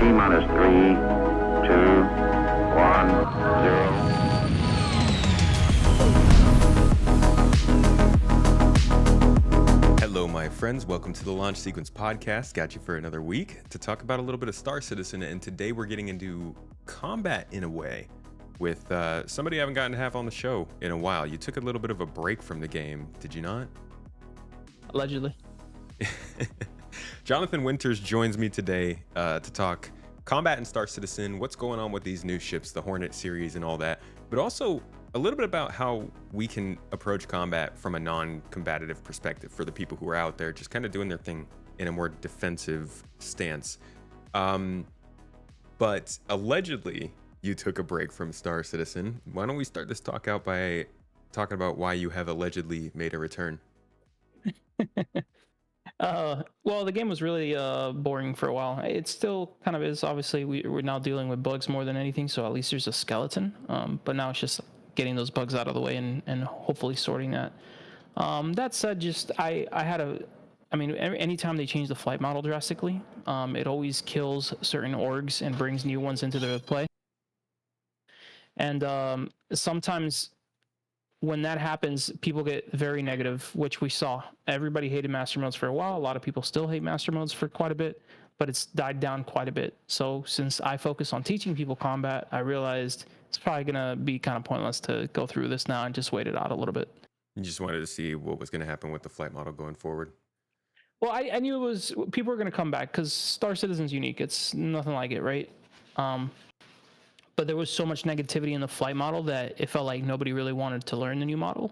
T-minus 3, 2, 1, 0. Hello, my friends. Welcome to the Launch Sequence Podcast. Got you for another week to talk about a little bit of Star Citizen, and today we're getting into combat in a way with somebody I haven't gotten to have on the show in a while. You took a little bit of a break from the game, did you not? Allegedly. Johnathan Winters joins me today to talk combat in Star Citizen, what's going on with these new ships, the Hornet series and all that, but also a little bit about how we can approach combat from a non-combative perspective for the people who are out there just kind of doing their thing in a more defensive stance. But allegedly, you took a break from Star Citizen. Why don't we start this talk out by talking about why you have allegedly made a return? Well, the game was really boring for a while. It still kind of is. Obviously, we're now dealing with bugs more than anything, so at least there's a skeleton. But now it's just getting those bugs out of the way and hopefully sorting that. That said, just I had anytime they change the flight model drastically, it always kills certain orgs and brings new ones into the play. And sometimes when that happens, people get very negative, which we saw. Everybody hated master modes for a while. A lot of people still hate master modes for quite a bit, but it's died down quite a bit. So since I focus on teaching people combat, I realized it's probably going to be kind of pointless to go through this now and just wait it out a little bit. You just wanted to see what was going to happen with the flight model going forward. Well, I knew people were going to come back because Star Citizen's unique. It's nothing like it, right? But there was so much negativity in the flight model that it felt like nobody really wanted to learn the new model.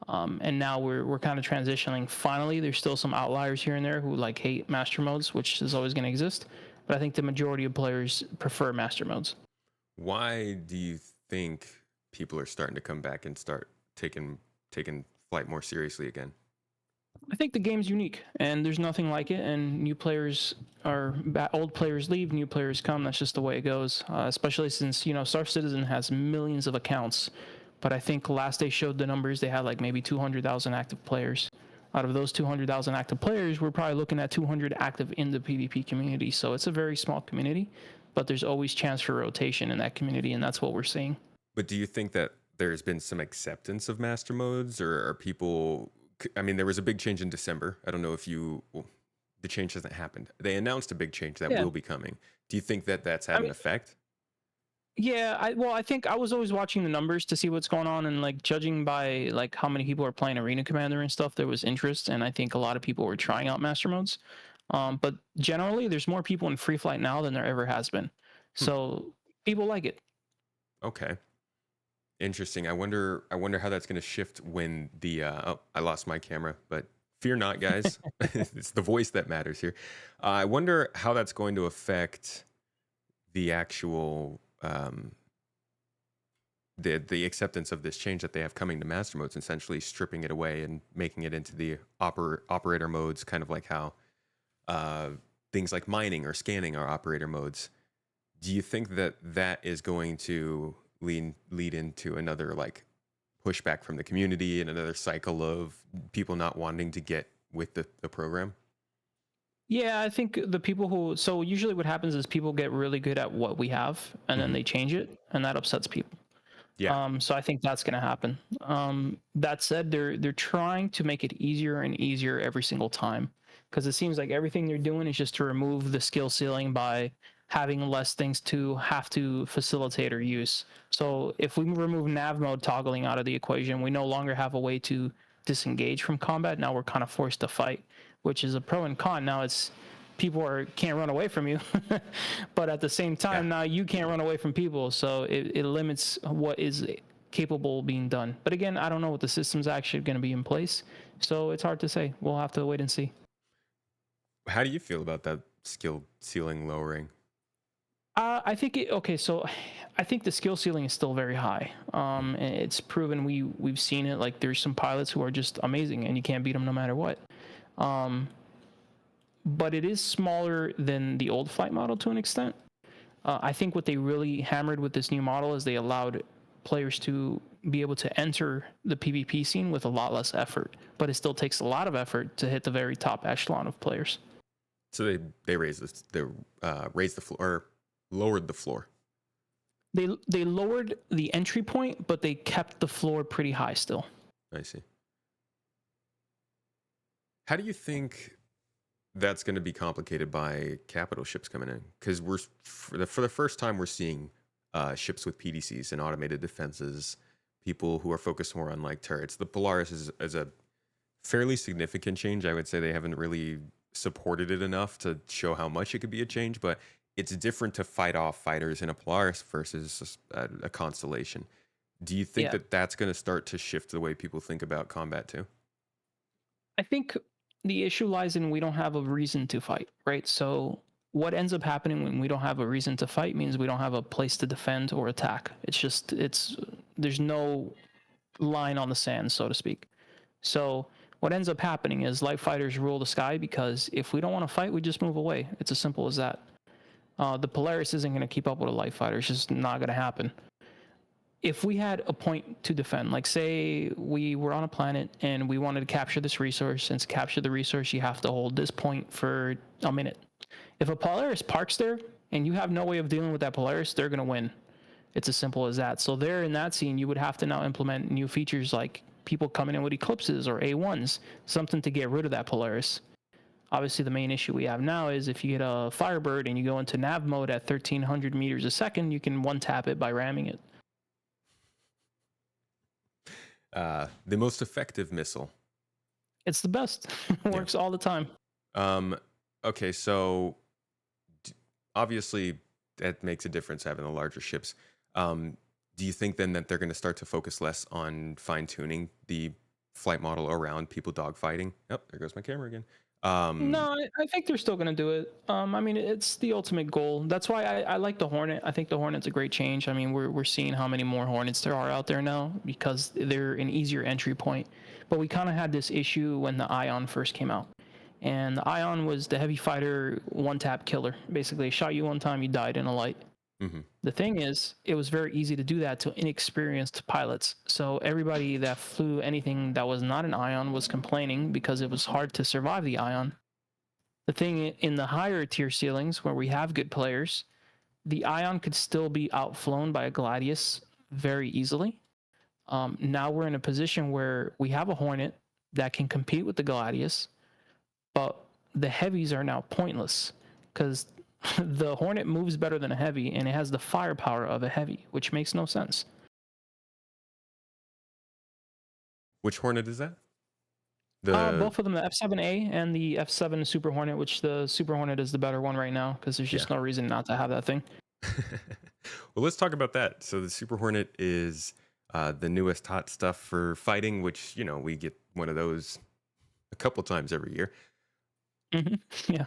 And now we're kind of transitioning. Finally, there's still some outliers here and there who like hate master modes, which is always going to exist. But I think the majority of players prefer master modes. Why do you think people are starting to come back and start taking flight more seriously again? I think the game's unique, and there's nothing like it. And new players old players leave, new players come. That's just the way it goes. Especially since Star Citizen has millions of accounts, but I think last they showed the numbers, they had like maybe 200,000 active players. Out of those 200,000 active players, we're probably looking at 200 active in the PvP community. So it's a very small community, but there's always chance for rotation in that community, and that's what we're seeing. But do you think that there's been some acceptance of master modes, or are people? I mean, there was a big change in December. I don't know if the change hasn't happened. They announced a big change that will be coming. Do you think that that's had an effect? Yeah, I think I was always watching the numbers to see what's going on, and like judging by like how many people are playing Arena Commander and stuff, there was interest, and I think a lot of people were trying out master modes. But generally, there's more people in free flight now than there ever has been. So people like it. Okay. Interesting. I wonder how that's going to shift when the I lost my camera, but fear not, guys. It's the voice that matters here. I wonder how that's going to affect the actual the acceptance of this change that they have coming to master modes, essentially stripping it away and making it into the operator modes, kind of like how things like mining or scanning are operator modes. Do you think that is going to lead into another like pushback from the community and another cycle of people not wanting to get with the program? Yeah, I think the people so usually what happens is people get really good at what we have and then they change it, and that upsets people. Yeah. So I think that's going to happen. That said, they're trying to make it easier and easier every single time, because it seems like everything they're doing is just to remove the skill ceiling by having less things to have to facilitate or use. So if we remove nav mode toggling out of the equation, we no longer have a way to disengage from combat. Now we're kind of forced to fight, which is a pro and con. Now it's people can't run away from you, but at the same time, now you can't run away from people. So it limits what is capable of being done. But again, I don't know what the system's actually going to be in place. So it's hard to say. We'll have to wait and see. How do you feel about that skill ceiling lowering? I think so I think the skill ceiling is still very high. It's proven. We've seen it. Like there's some pilots who are just amazing, and you can't beat them no matter what. But it is smaller than the old flight model to an extent. I think what they really hammered with this new model is they allowed players to be able to enter the PvP scene with a lot less effort, but it still takes a lot of effort to hit the very top echelon of players. So they raised this, they raised the floor, or lowered the floor. They lowered the entry point, but they kept the floor pretty high still. I see. How do you think that's going to be complicated by capital ships coming in? Because we're for the first time we're seeing ships with PDCs and automated defenses, people who are focused more on like turrets. The Polaris is a fairly significant change. I would say they haven't really supported it enough to show how much it could be a change, but it's different to fight off fighters in a Polaris versus a Constellation. Do you think Yeah. that that's going to start to shift the way people think about combat too? I think the issue lies in we don't have a reason to fight, right? So what ends up happening when we don't have a reason to fight means we don't have a place to defend or attack. There's no line on the sand, so to speak. So what ends up happening is light fighters rule the sky, because if we don't want to fight, we just move away. It's as simple as that. The Polaris isn't going to keep up with a light fighter. It's just not going to happen. If we had a point to defend, like say we were on a planet and we wanted to capture this resource, and to capture the resource, you have to hold this point for a minute. If a Polaris parks there and you have no way of dealing with that Polaris, they're going to win. It's as simple as that. So there in that scene, you would have to now implement new features like people coming in with eclipses or A1s, something to get rid of that Polaris. Obviously, the main issue we have now is if you get a Firebird and you go into nav mode at 1,300 meters a second, you can one-tap it by ramming it. The most effective missile. It's the best. It works all the time. Okay, so obviously that makes a difference having the larger ships. Do you think then that they're going to start to focus less on fine-tuning the flight model around people dogfighting? Oh, there goes my camera again. No, I think they're still going to do it. I mean, it's the ultimate goal. That's why I like the Hornet. I think the Hornet's a great change. I mean, we're seeing how many more Hornets there are out there now because they're an easier entry point. But we kind of had this issue when the Ion first came out. And the Ion was the heavy fighter one-tap killer. Basically, shot you one time, you died in a light. Mm-hmm. The thing is, it was very easy to do that to inexperienced pilots. So everybody that flew anything that was not an Ion was complaining because it was hard to survive the Ion. The thing in the higher tier ceilings, where we have good players, the Ion could still be outflown by a Gladius very easily. Now we're in a position where we have a Hornet that can compete with the Gladius, but the heavies are now pointless because the Hornet moves better than a heavy, and it has the firepower of a heavy, which makes no sense. Which Hornet is that? Both of them, the F7A and the F7 Super Hornet, which the Super Hornet is the better one right now because there's just no reason not to have that thing. Well, let's talk about that. So the Super Hornet is the newest hot stuff for fighting, which, you know, we get one of those a couple times every year. Mm-hmm. Yeah.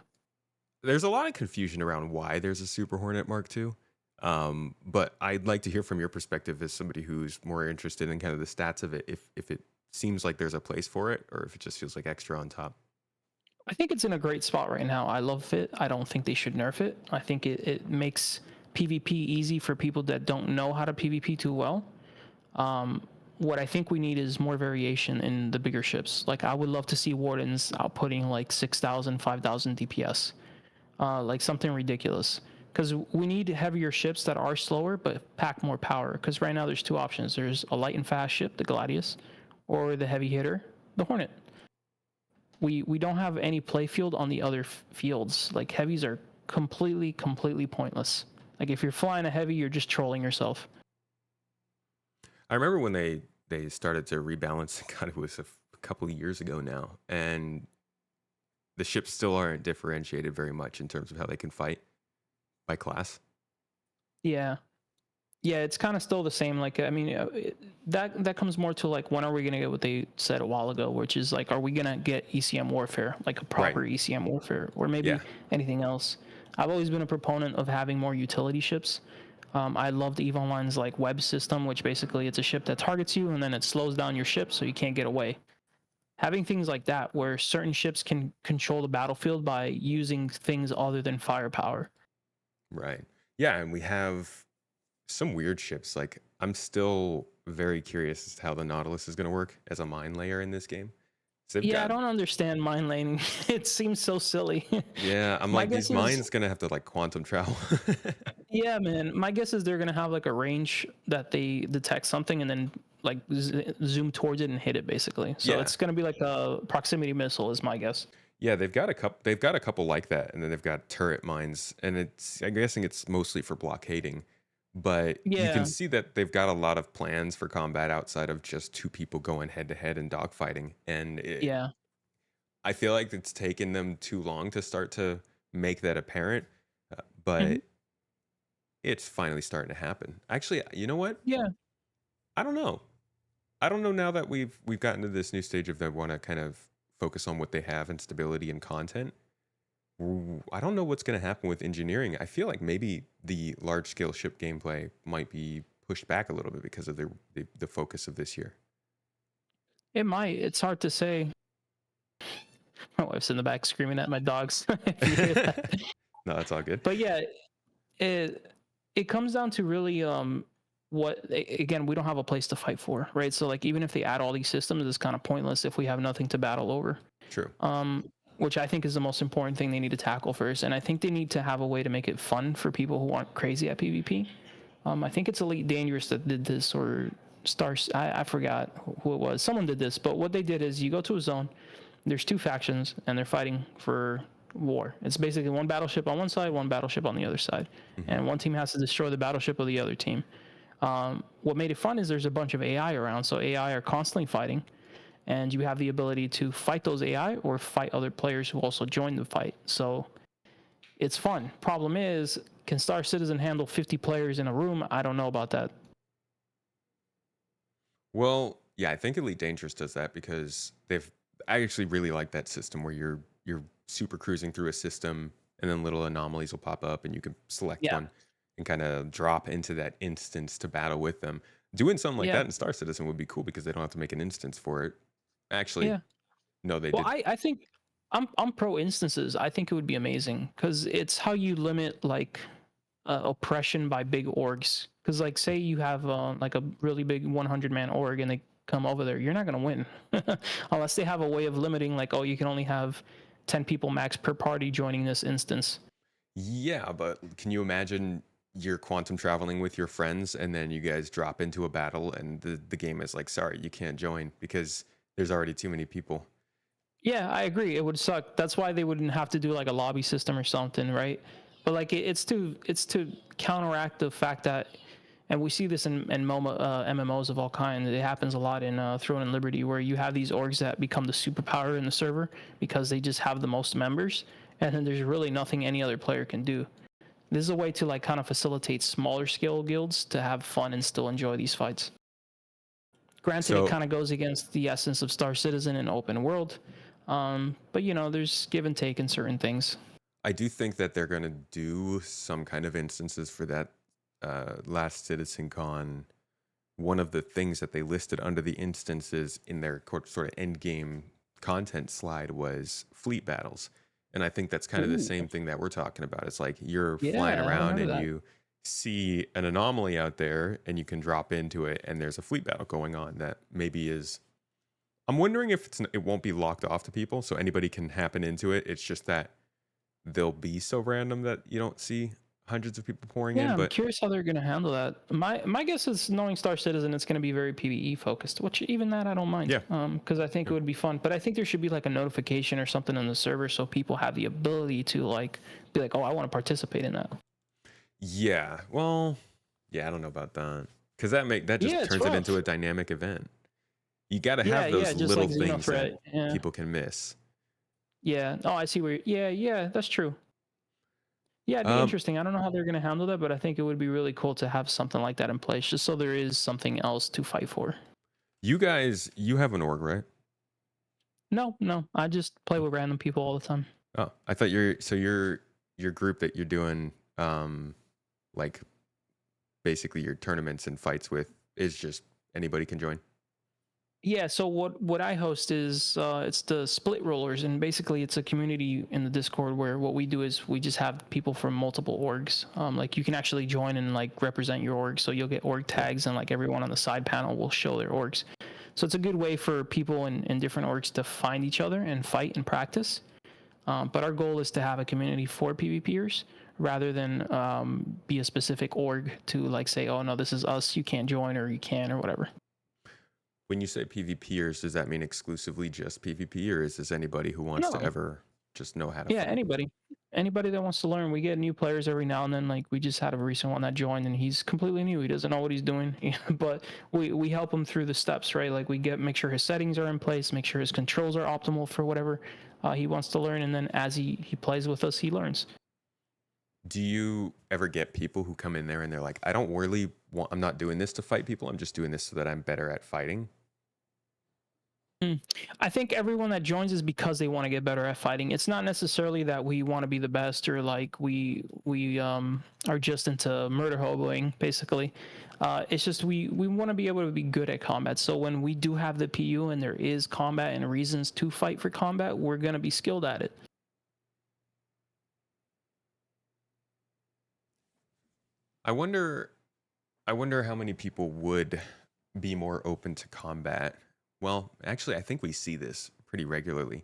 There's a lot of confusion around why there's a Super Hornet Mark II. But I'd like to hear from your perspective as somebody who's more interested in kind of the stats of it, if it seems like there's a place for it or if it just feels like extra on top. I think it's in a great spot right now. I love it. I don't think they should nerf it. I think it makes PvP easy for people that don't know how to PvP too well. What I think we need is more variation in the bigger ships. Like I would love to see Wardens outputting like 6,000, 5,000 DPS. Like something ridiculous. Because we need heavier ships that are slower but pack more power. Because right now there's two options. There's a light and fast ship, the Gladius, or the heavy hitter, the Hornet. We don't have any playfield on the other fields. Like heavies are completely pointless. Like if you're flying a heavy, you're just trolling yourself. I remember when they started to rebalance. God, it was a couple of years ago now, and the ships still aren't differentiated very much in terms of how they can fight by class. Yeah, it's kind of still the same. Like, I mean, that comes more to like, when are we going to get what they said a while ago, which is like, are we going to get ECM warfare, like a proper ECM warfare, or maybe anything else? I've always been a proponent of having more utility ships. I love the EVE Online's like web system, which basically it's a ship that targets you and then it slows down your ship so you can't get away. Having things like that where certain ships can control the battlefield by using things other than firepower. Right. Yeah, and we have some weird ships. Like I'm still very curious as to how the Nautilus is going to work as a mine layer in this game. So they've Yeah, I got, don't understand mine laning. It seems so silly. yeah, I'm My like, guess these is, mines gonna have to like quantum travel. yeah, man. My guess is they're gonna have like a range that they detect something and then like zoom towards it and hit it basically. So Yeah. it's gonna be like a proximity missile, is my guess. Yeah, they've got a couple like that, and then they've got turret mines, and I'm guessing it's mostly for blockading. But you can Yeah, see that they've got a lot of plans for combat outside of just two people going head to head and dogfighting. And yeah. I feel like it's taken them too long to start to make that apparent, Hmm. but it's finally starting to happen. Actually, you know what? Yeah, I don't know. I don't know now that we've gotten to this new stage of they want to kind of focus on what they have and stability and content. I don't know what's going to happen with engineering. I feel like maybe the large scale ship gameplay might be pushed back a little bit because of the focus of this year. it might. It's hard to say. My wife's in the back screaming at my dogs. If you hear that. No, that's all good. But yeah, it comes down to really again, we don't have a place to fight for, right? So like even if they add all these systems, it's kind of pointless if we have nothing to battle over. True. Which I think is the most important thing they need to tackle first. And I think they need to have a way to make it fun for people who aren't crazy at PvP. I think it's Elite Dangerous that did this, or Stars. I forgot who it was. Someone did this, but what they did is you go to a zone. There's two factions, and they're fighting for war. It's basically one battleship on one side, one battleship on the other side, and one team has to destroy the battleship of the other team. What made it fun is there's a bunch of AI around, so AI are constantly fighting, and you have the ability to fight those AI or fight other players who also join the fight. So it's fun. Problem is, can Star Citizen handle 50 players in a room? I don't know about that. Well, yeah, I think Elite Dangerous does that because I actually really like that system where you're super cruising through a system and then little anomalies will pop up and you can select Yeah, one and kind of drop into that instance to battle with them. Doing something like yeah, that in Star Citizen would be cool because they don't have to make an instance for it. Actually, yeah. no, they Well, did. I think I'm pro instances. I think it would be amazing because it's how you limit like oppression by big orgs. Because like say you have like a really big 100-man org and they come over there, you're not gonna win unless they have a way of limiting like, oh, you can only have 10 people max per party joining this instance. Yeah, but can you imagine you're quantum traveling with your friends and then you guys drop into a battle and the game is like, sorry, you can't join because there's already too many people. Yeah, I agree. It would suck. That's why they wouldn't have to do like a lobby system or something, right? But like it's to counteract the fact that, and we see this in MMOs of all kinds. It happens a lot in Throne and Liberty, where you have these orgs that become the superpower in the server because they just have the most members, and then there's really nothing any other player can do. This is a way to like kind of facilitate smaller scale guilds to have fun and still enjoy these fights. Granted, it So kind of goes against the essence of Star Citizen and open world, but you know, there's give and take in certain things. I do think that they're going to do some kind of instances for that last Citizen Con. One of the things that they listed under the instances in their sort of end game content slide was fleet battles. And I think that's kind of the Ooh, same thing that we're talking about. It's like you're flying yeah, I around remember and that. you see an anomaly out there and you can drop into it and there's a fleet battle going on that maybe is, I'm wondering if it won't be locked off to people so anybody can happen into it. It's just that they'll be so random that you don't see hundreds of people pouring in. Yeah, I'm But curious how they're gonna handle that. My guess is knowing Star Citizen, it's gonna be very PvE focused, which even that I don't mind. yeah, Because I think it would be fun. But I think there should be like a notification or something on the server so people have the ability to like be like, oh, I want to participate in that. yeah. Well, yeah, I don't know about that because that Yeah, just it's turns it into rough. a dynamic event. You got to Yeah, have yeah, those just little like things that Xenothreat. Yeah, people can miss. yeah. Oh, I see where. Yeah, yeah, that's true. Yeah, it'd be Um, interesting. I don't know how they're gonna handle that, but I think it would be really cool to have something like that in place, just so there is something else to fight for. you guys, you have an org, right? No, no, I just play with random people all the time. Oh, I thought your group that you're doing like basically your tournaments and fights with is just anybody can join. Yeah, so what I host is it's the Split Rollers, and basically it's a community in the Discord where what we do is we just have people from multiple orgs. Like you can actually join and like represent your org, so you'll get org Yeah. tags, and like everyone on the side panel will show their orgs. So it's a good way for people in different orgs to find each other and fight and practice. But our goal is to have a community for PvPers rather than be a specific org to like say, oh no, this is us, you can't join or you can or whatever. When you say PvPers, does that mean exclusively just PvP, or is this anybody who wants to No. ever just know how to Yeah, fight? anybody that wants to learn. We get new players every now and then. Like we just had a recent one that joined and he's completely new, he doesn't know what he's doing. But we help him through the steps, right? Like we make sure his settings are in place, make sure his controls are optimal for whatever he wants to learn, and then as he plays with us, he learns. Do you ever get people who come in there and they're like, I don't really want, I'm not doing this to fight people, I'm just doing this so that I'm better at fighting? I think everyone that joins is because they want to get better at fighting. It's not necessarily that we want to be the best or like we are just into murder hoboing basically. It's just we want to be able to be good at combat. So when we do have the PU and there is combat and reasons to fight for combat, we're gonna be skilled at it. I wonder how many people would be more open to combat. Well, actually, I think we see this pretty regularly.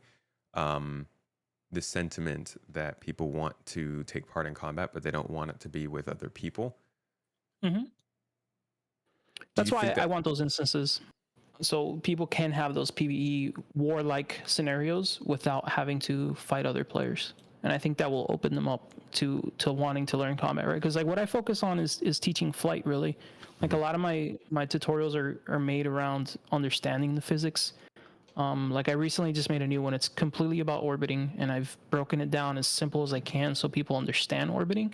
The sentiment that people want to take part in combat, but they don't want it to be with other people. Mm-hmm. That's why I that want those instances. So people can have those PvE war-like scenarios without having to fight other players, and I think that will open them up to wanting to learn combat, right? Because like what I focus on is teaching flight, really. Like a lot of my tutorials are made around understanding the physics. Like I recently just made a new one. It's completely about orbiting, and I've broken it down as simple as I can so people understand orbiting,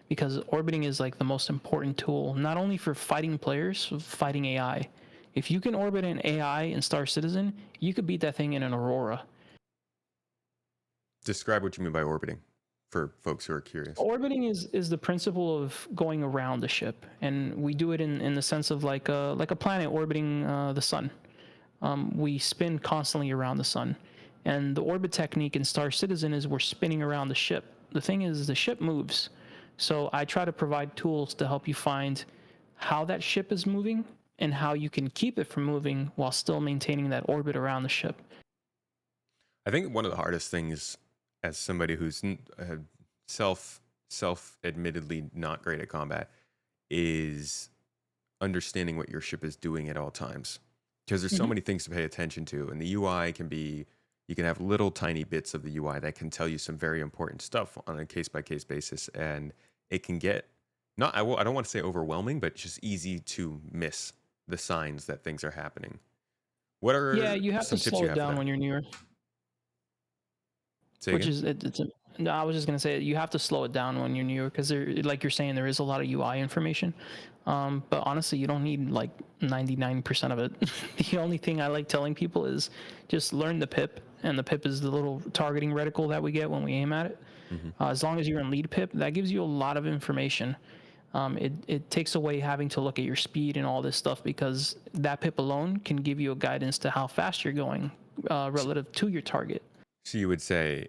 because orbiting is like the most important tool, not only for fighting players, fighting AI. If you can orbit an AI in Star Citizen, you could beat that thing in an Aurora. Describe what you mean by orbiting for folks who are curious. Orbiting is the principle of going around the ship, and we do it in the sense of like a planet orbiting the sun. We spin constantly around the sun, and the orbit technique in Star Citizen is we're spinning around the ship. The thing is, the ship moves, so I try to provide tools to help you find how that ship is moving and how you can keep it from moving while still maintaining that orbit around the ship. I think one of the hardest things, as somebody who's self admittedly not great at combat, is understanding what your ship is doing at all times, because there's so Mm-hmm. many things to pay attention to, and the UI can be, you can have little tiny bits of the UI that can tell you some very important stuff on a case by case basis, and it can get not I don't want to say overwhelming, but just easy to miss the signs that things are happening. What Yeah, are you have to some tips slow you it have for down that? when you're near. Say Which again. is no, I was just gonna say you have to slow it down when you're newer because there, like you're saying, there is a lot of UI information. But honestly, you don't need like 99% of it. The only thing I like telling people is just learn the pip, and the pip is the little targeting reticle that we get when we aim at it. Hmm. As long as you're in lead pip, that gives you a lot of information. It takes away having to look at your speed and all this stuff because that pip alone can give you a guidance to how fast you're going relative to your target. So you would say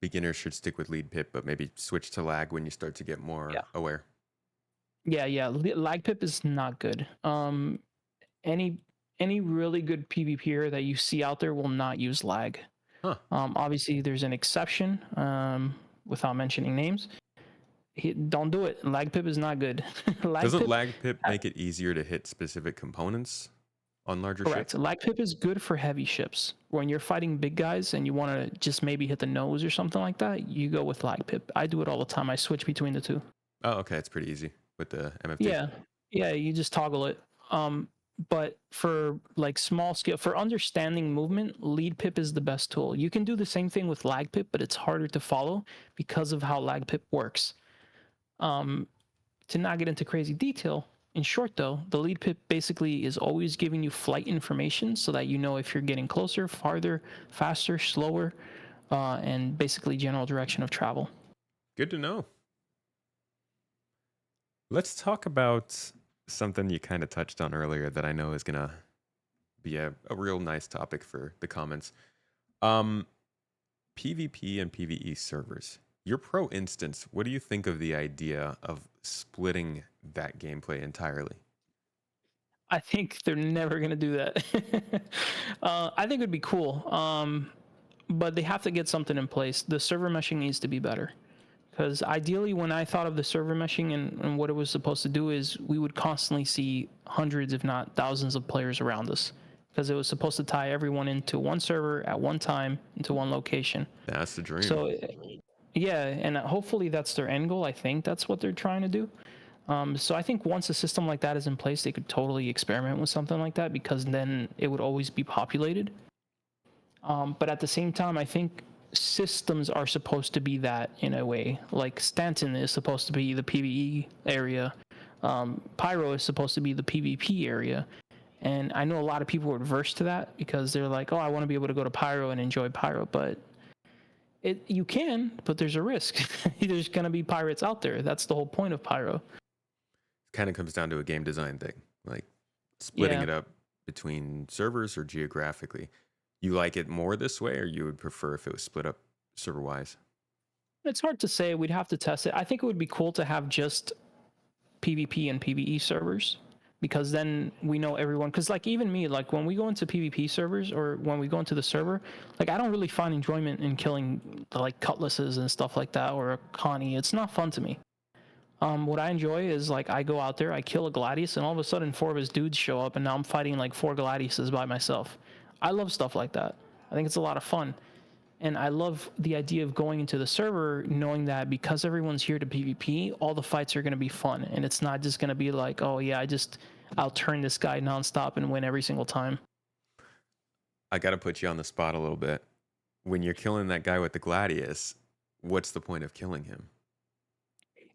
beginners should stick with lead pip, but maybe switch to lag when you start to get more Yeah. aware. Yeah. Lag pip is not good. Any any really good PvPer that you see out there will not use lag. Huh. Obviously, there's an exception. Without mentioning names, don't do it. Lag pip is not good. Lag Doesn't pip, lag pip make it easier to hit specific components on larger ships? correct. Lag pip is good for heavy ships. When you're fighting big guys and you want to just maybe hit the nose or something like that, you go with lag pip. I do it all the time. I switch between the two. Oh, okay. It's pretty easy with the MFD. Yeah, yeah, you just toggle it. But for like small scale, for understanding movement, lead pip is the best tool. You can do the same thing with lag pip, but it's harder to follow because of how lag pip works. To not get into crazy detail, in short though, the lead pip basically is always giving you flight information so that you know if you're getting closer, farther, faster, slower, and basically general direction of travel. Good to know. Let's talk about something you kind of touched on earlier that I know is going to be a real nice topic for the comments. PvP and PvE servers. Your pro instance, what do you think of the idea of splitting that gameplay entirely? I think they're never gonna do that. I think it'd be cool, but they have to get something in place. The server meshing needs to be better. Because ideally, when I thought of the server meshing and what it was supposed to do is we would constantly see hundreds, if not thousands of players around us. Because it was supposed to tie everyone into one server at one time, into one location. That's the dream. So, yeah, and hopefully that's their end goal. I think that's what they're trying to do. So I think once a system like that is in place, they could totally experiment with something like that because then it would always be populated. But at the same time, I think systems are supposed to be that in a way. Like Stanton is supposed to be the PvE area. Pyro is supposed to be the PvP area. And I know a lot of people are adverse to that because they're like, oh, I want to be able to go to Pyro and enjoy Pyro. But you can, but there's a risk. There's going to be pirates out there. That's the whole point of Pyro. Kind of comes down to a game design thing, like splitting it up between servers or geographically. You like it more this way, or you would prefer if it was split up server-wise? It's hard to say. We'd have to test it. I think it would be cool to have just PvP and PvE servers because then we know everyone. Because like even me, like when we go into PvP servers or when we go into the server, like I don't really find enjoyment in killing like cutlasses and stuff like that or a Connie. It's not fun to me. What I enjoy is like I go out there, I kill a Gladius, and all of a sudden 4 of his dudes show up, and now I'm fighting like 4 Gladiuses by myself. I love stuff like that. I think it's a lot of fun. And I love the idea of going into the server knowing that because everyone's here to PvP, all the fights are going to be fun. And it's not just going to be like, oh, yeah, I'll turn this guy nonstop and win every single time. I got to put you on the spot a little bit. When you're killing that guy with the Gladius, what's the point of killing him?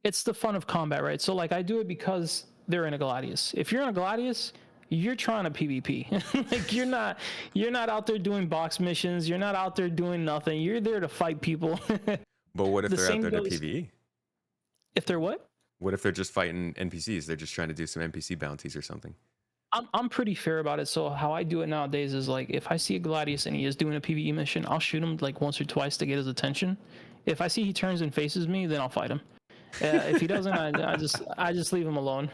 It's the fun of combat, right? So like I do it because they're in a Gladius. If you're in a Gladius, you're trying to PvP. Like you're not out there doing box missions. You're not out there doing nothing. You're there to fight people. But what if they're out there to PvE? If they're what? What if they're just fighting NPCs? They're just trying to do some NPC bounties or something. I'm pretty fair about it. So how I do it nowadays is like if I see a Gladius and he is doing a PvE mission, I'll shoot him like once or twice to get his attention. If I see he turns and faces me, then I'll fight him. If he doesn't, I just leave him alone.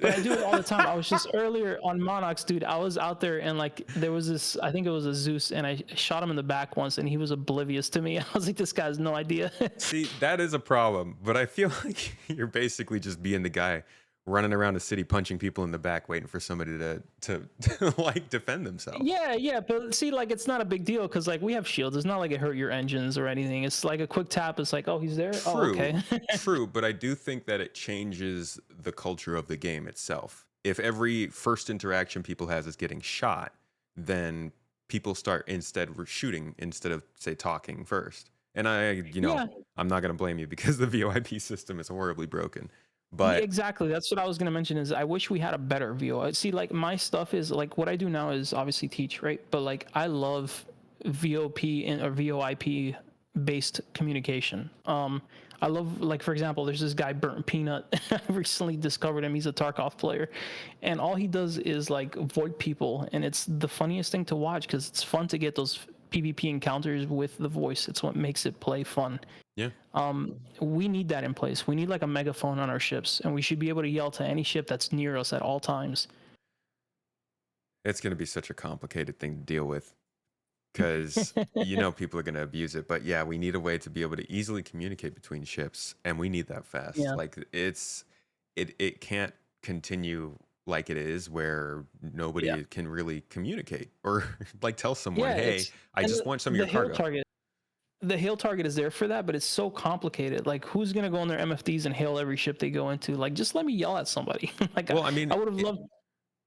But I do it all the time. I was just earlier on Monox, dude. I was out there and like there was this. I think it was a Zeus, and I shot him in the back once, and he was oblivious to me. I was like, this guy has no idea. See, that is a problem. But I feel like you're basically just being the guy running around the city punching people in the back, waiting for somebody to like defend themselves. Yeah, but see, like it's not a big deal because like we have shields. It's not like it hurt your engines or anything. It's like a quick tap. It's like, oh, he's there. True, oh, okay. True, but I do think that it changes the culture of the game itself. If every first interaction people has is getting shot, then people start instead shooting instead of say talking first. And I'm not gonna blame you because the VoIP system is horribly broken. But yeah, exactly, that's what I was going to mention is I wish we had a better VO. See, like my stuff is like what I do now is obviously teach, right? But like I love VoP or VoIP based communication. I love, like, for example, there's this guy Burnt Peanut. I recently discovered him. He's a Tarkov player, and all he does is like VoIP people, and it's the funniest thing to watch because it's fun to get those PvP encounters with the voice. It's what makes it play fun. Yeah. We need that in place. We need like a megaphone on our ships, and we should be able to yell to any ship that's near us at all times. It's going to be such a complicated thing to deal with because people are going to abuse it. But yeah, we need a way to be able to easily communicate between ships, and we need that fast. Yeah. Like it can't continue like it is where nobody can really communicate or like tell someone, hey, I just want some of your cargo. The hail target is there for that, but it's so complicated. Like, who's gonna go on their MFDs and hail every ship they go into? Like, just let me yell at somebody. Like, well, I mean, I would have loved.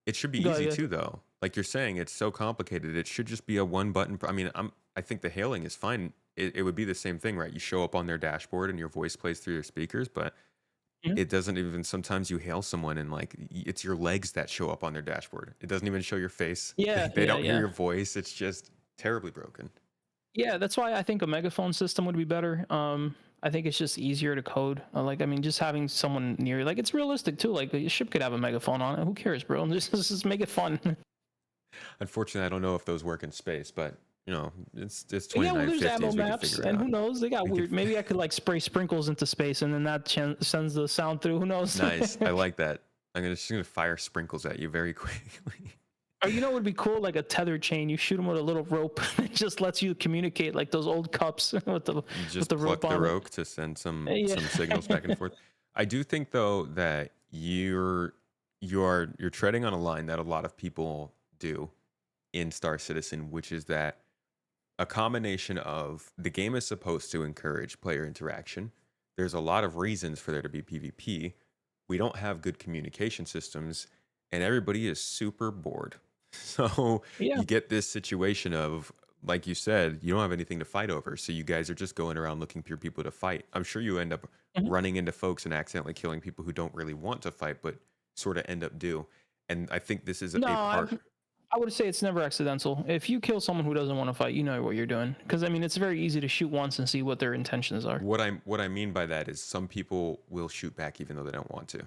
It should be easy too, though. Like you're saying, it's so complicated. It should just be a one button. I mean, I think the hailing is fine. It would be the same thing, right? You show up on their dashboard and your voice plays through your speakers, but it doesn't even. Sometimes you hail someone and like it's your legs that show up on their dashboard. It doesn't even show your face. Yeah, they don't hear your voice. It's just terribly broken. Yeah, that's why I think a megaphone system would be better. I think it's just easier to code. Just having someone near, like, it's realistic too. Like, a ship could have a megaphone on it. Who cares, bro? Just make it fun. Unfortunately, I don't know if those work in space, but it's 2950s. Yeah, well, there's ammo we maps, can figure it and out. who knows? They got weird. Maybe I could like spray sprinkles into space, and then that sends the sound through. Who knows? Nice. I like that. I'm just gonna fire sprinkles at you very quickly. Or you know what would be cool? Like a tether chain. You shoot them with a little rope. It just lets you communicate like those old cups with the Just pluck rope the on it. rope to send Yeah. some signals back and forth. I do think though that you're treading on a line that a lot of people do in Star Citizen, which is that a combination of the game is supposed to encourage player interaction. There's a lot of reasons for there to be PvP. We don't have good communication systems, and everybody is super bored. So Yeah. you get this situation of, like you said, you don't have anything to fight over. So you guys are just going around looking for people to fight. I'm sure you end up Mhm. running into folks and accidentally killing people who don't really want to fight, but sort of end up do. And I think this is a No, part. I would say it's never accidental. If you kill someone who doesn't want to fight, you know what you're doing. Because I mean, it's very easy to shoot once and see what their intentions are. What I mean by that is some people will shoot back even though they don't want to,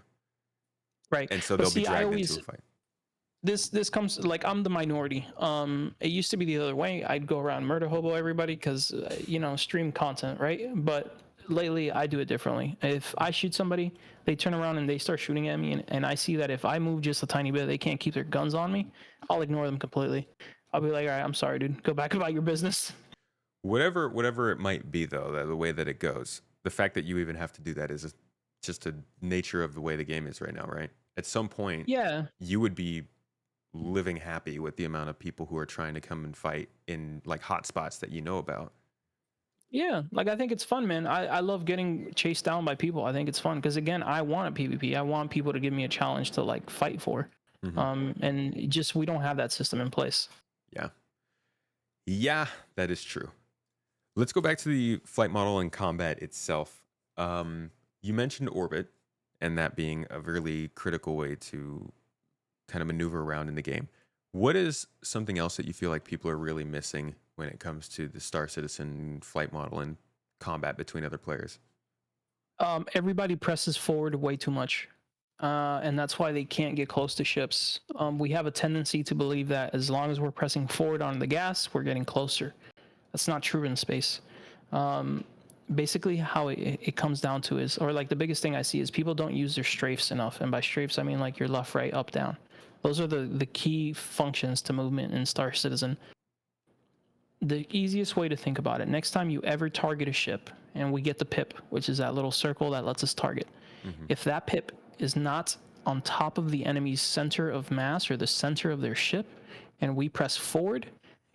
Right. and so But they'll be see, I dragged into always a fight. this comes like I'm the minority. It used to be the other way. I'd go around murder hobo everybody because stream content, right? But lately I do it differently. If I shoot somebody, they turn around and they start shooting at me, and I see that if I move just a tiny bit, they can't keep their guns on me. I'll ignore them completely. I'll be like, all right, I'm sorry, dude. Go back about your business. Whatever it might be, though, the way that it goes, the fact that you even have to do that is just a nature of the way the game is right now, right? At some point, Yeah. you would be living happy with the amount of people who are trying to come and fight in like hot spots that you know about. Yeah, like I think it's fun, man. I love getting chased down by people. I think it's fun because again, I want a PvP. I want people to give me a challenge to like fight for. And just we don't have that system in place. Yeah, that is true. Let's go back to the flight model and combat itself. You mentioned orbit and that being a really critical way to kind of maneuver around in the game. What is something else that you feel like people are really missing when it comes to the Star Citizen flight model and combat between other players? Everybody presses forward way too much, and that's why they can't get close to ships. We have a tendency to believe that as long as we're pressing forward on the gas, we're getting closer. That's not true in space. Basically, how it comes down to is, or like the biggest thing I see is people don't use their strafes enough, and by strafes I mean like your left, right, up, down. Those are the key functions to movement in Star Citizen. The easiest way to think about it, next time you ever target a ship and we get the pip, which is that little circle that lets us target, if that pip is not on top of the enemy's center of mass or the center of their ship and we press forward,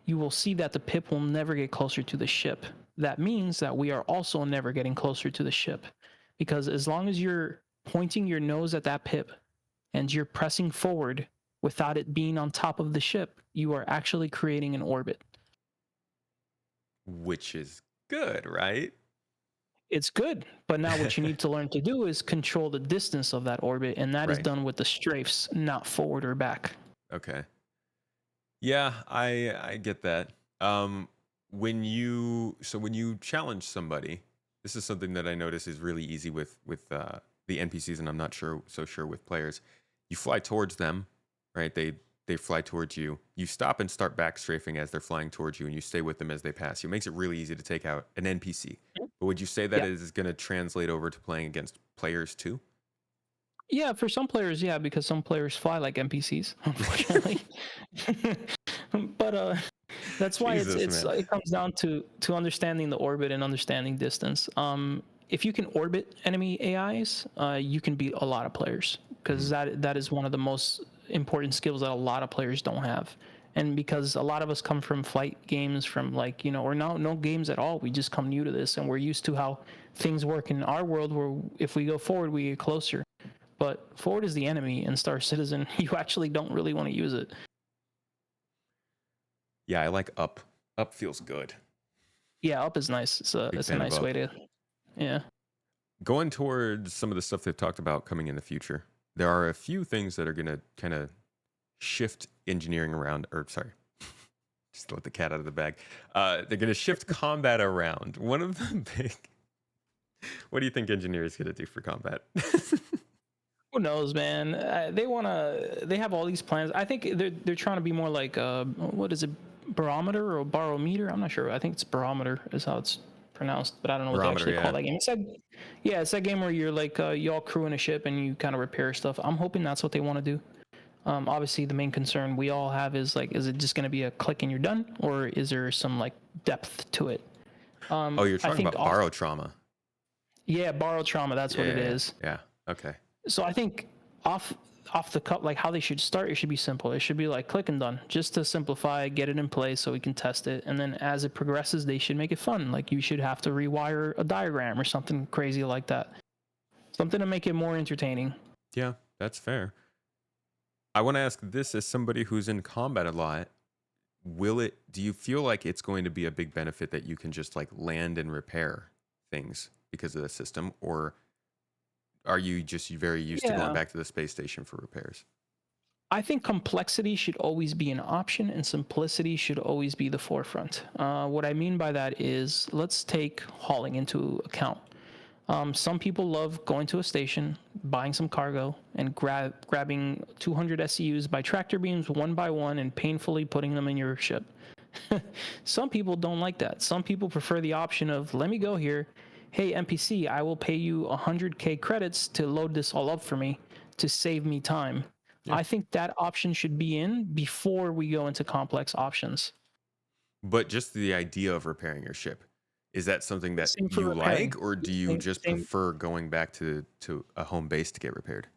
you will see that the pip will never get closer to the ship. That means that we are also never getting closer to the ship, because as long as you're pointing your nose at that pip and you're pressing forward without it being on top of the ship, you are actually creating an orbit. Which is good, right? It's good, but now what you need to learn to do is control the distance of that orbit, and that is Right. done with the strafes, not forward or back. Okay. Yeah, I get that. When you challenge somebody, this is something that I notice is really easy with the NPCs, and I'm not so sure with players. You fly towards them, right? They fly towards you. You stop and start back strafing as they're flying towards you, and you stay with them as they pass you. It makes it really easy to take out an NPC. But would you say that Yeah. is going to translate over to playing against players too? Yeah, for some players, yeah, because some players fly like NPCs, unfortunately. But that's why Jesus, man. it comes down to understanding the orbit and understanding distance. If you can orbit enemy AIs, you can beat a lot of players, because that is one of the most important skills that a lot of players don't have. And because a lot of us come from flight games, from like or no games at all, we just come new to this, and we're used to how things work in our world, where if we go forward, we get closer. But forward is the enemy in Star Citizen. You actually don't really want to use it. Yeah, I like up. Up feels good. Yeah, up is nice. Big It's a fan of nice up. way to, yeah. Going towards some of the stuff they've talked about coming in the future, there are a few things that are going to kind of shift engineering around, or sorry, just let the cat out of the bag. They're going to shift combat around. One of the big, what do you think engineers going to do for combat? Who knows, man? They have all these plans. I think they're trying to be more like what is it, barometer or barometer? I'm not sure. I think it's barometer is how it's pronounced, but I don't know what they Barometer, actually call yeah. that game. It's that game where you're like you all crew in a ship and you kind of repair stuff. I'm hoping that's what they want to do. Obviously, the main concern we all have is like, is it just going to be a click and you're done, or is there some like depth to it? Oh, you're I talking think about borrow trauma. yeah, borrowed trauma. That's what it is. Yeah. Okay. So I think off the cup, like how they should start, it should be simple. It should be like click and done, just to simplify, get it in place so we can test it. And then as it progresses, they should make it fun. Like you should have to rewire a diagram or something crazy like that. Something to make it more entertaining. Yeah, that's fair. I want to ask this as somebody who's in combat a lot. Do you feel like it's going to be a big benefit that you can just like land and repair things because of the system, or are you just very used to going back to the space station for repairs? I think complexity should always be an option and simplicity should always be the forefront. What I mean by that is, let's take hauling into account. Some people love going to a station, buying some cargo, and grabbing 200 SCUs by tractor beams one by one and painfully putting them in your ship. Some people don't like that. Some people prefer the option of, let me go here. Hey, NPC, I will pay you 100K credits to load this all up for me to save me time. Yeah. I think that option should be in before we go into complex options. But just the idea of repairing your ship, is that something that you like, or do you just prefer going back to a home base to get repaired?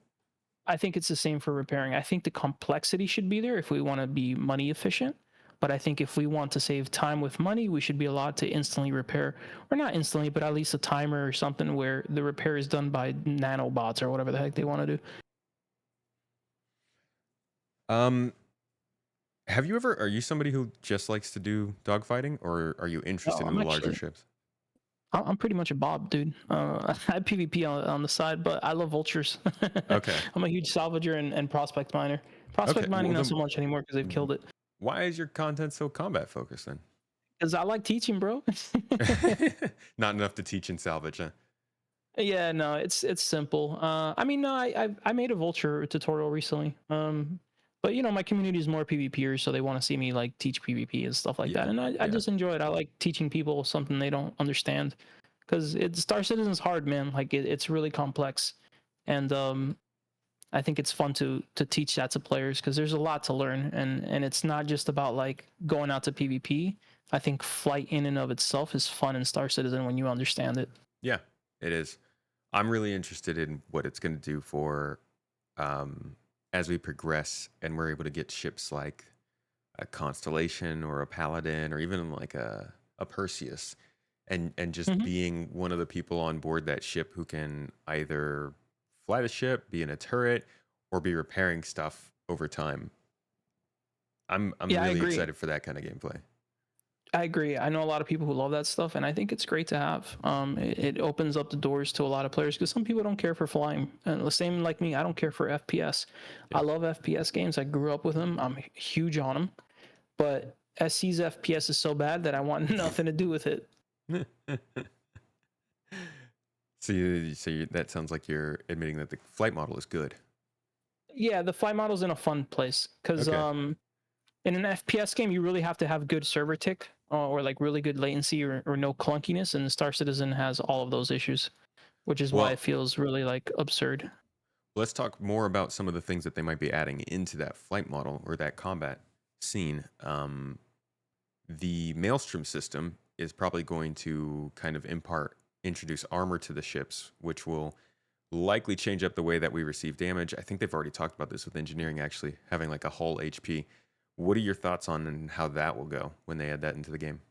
I think it's the same for repairing. I think the complexity should be there if we want to be money efficient. But I think if we want to save time with money, we should be allowed to instantly repair, or not instantly, but at least a timer or something where the repair is done by nanobots or whatever the heck they want to do. Are you somebody who just likes to do dogfighting, or are you interested in the larger ships? I'm pretty much a Bob, dude. I have PvP on the side, but I love vultures. Okay. I'm a huge salvager and prospect miner. Prospect mining not so much anymore because they've killed it. Why is your content so combat focused then? Because I like teaching, bro. Not enough to teach and salvage, huh? Yeah, no, it's simple. I mean, no, I made a vulture tutorial recently. But you know, my community is more PvPers, so they want to see me like teach PvP and stuff like that. And I just enjoy it. I like teaching people something they don't understand, because Star Citizen is hard, man. Like it's really complex, and I think it's fun to teach that to players because there's a lot to learn, and it's not just about like going out to PvP. I think flight in and of itself is fun in Star Citizen when you understand it. Yeah, it is. I'm really interested in what it's going to do for as we progress and we're able to get ships like a Constellation or a Paladin or even like a Perseus, and just being one of the people on board that ship who can either fly the ship, be in a turret, or be repairing stuff over time. I'm really excited for that kind of gameplay. I agree. I know a lot of people who love that stuff, and I think it's great to have. It opens up the doors to a lot of players because some people don't care for flying. And the same like me, I don't care for FPS. Yeah. I love FPS games. I grew up with them. I'm huge on them. But SC's FPS is so bad that I want nothing to do with it. So that sounds like you're admitting that the flight model is good. Yeah, the flight model's in a fun place because in an FPS game, you really have to have good server tick or like really good latency or no clunkiness, and Star Citizen has all of those issues, which is why it feels really like absurd. Let's talk more about some of the things that they might be adding into that flight model or that combat scene. The Maelstrom system is probably going to kind of introduce armor to the ships, which will likely change up the way that we receive damage. I think they've already talked about this with engineering, actually having like a hull HP. What are your thoughts on how that will go when they add that into the game?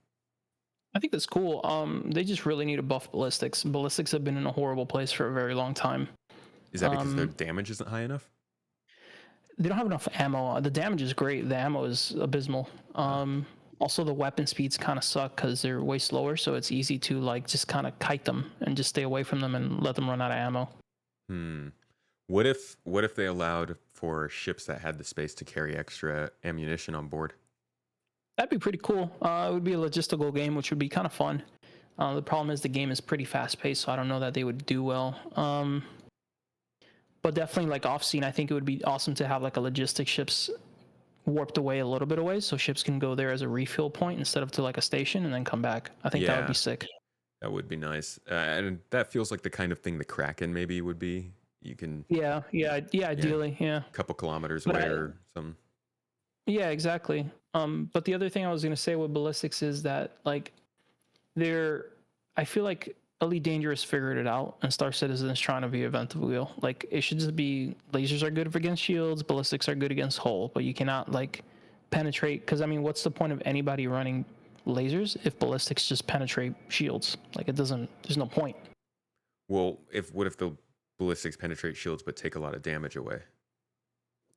I think that's cool. They just really need to buff ballistics. Ballistics have been in a horrible place for a very long time. Is that because their damage isn't high enough? They don't have enough ammo. The damage is great. The ammo is abysmal. Also, the weapon speeds kind of suck because they're way slower, so it's easy to like just kind of kite them and just stay away from them and let them run out of ammo. What if they allowed for ships that had the space to carry extra ammunition on board? That'd be pretty cool. It would be a logistical game, which would be kind of fun. The problem is the game is pretty fast paced, so I don't know that they would do well. But definitely like off scene, I think it would be awesome to have like a logistic ships warped away a little bit away, so ships can go there as a refuel point instead of to like a station and then come back. I think that would be sick. That would be nice. And that feels like the kind of thing the Kraken maybe would be. You can, Yeah, ideally, yeah. a couple kilometers But away I, or some. yeah, exactly. But the other thing I was gonna say with ballistics is that like they're, I feel like Elite Dangerous figured it out, and Star Citizen is trying to be event of the wheel. Like it should just be lasers are good against shields, ballistics are good against hull, but you cannot like penetrate. Because I mean, what's the point of anybody running lasers if ballistics just penetrate shields? Like it doesn't. There's no point. Well, what if the ballistics penetrate shields but take a lot of damage away?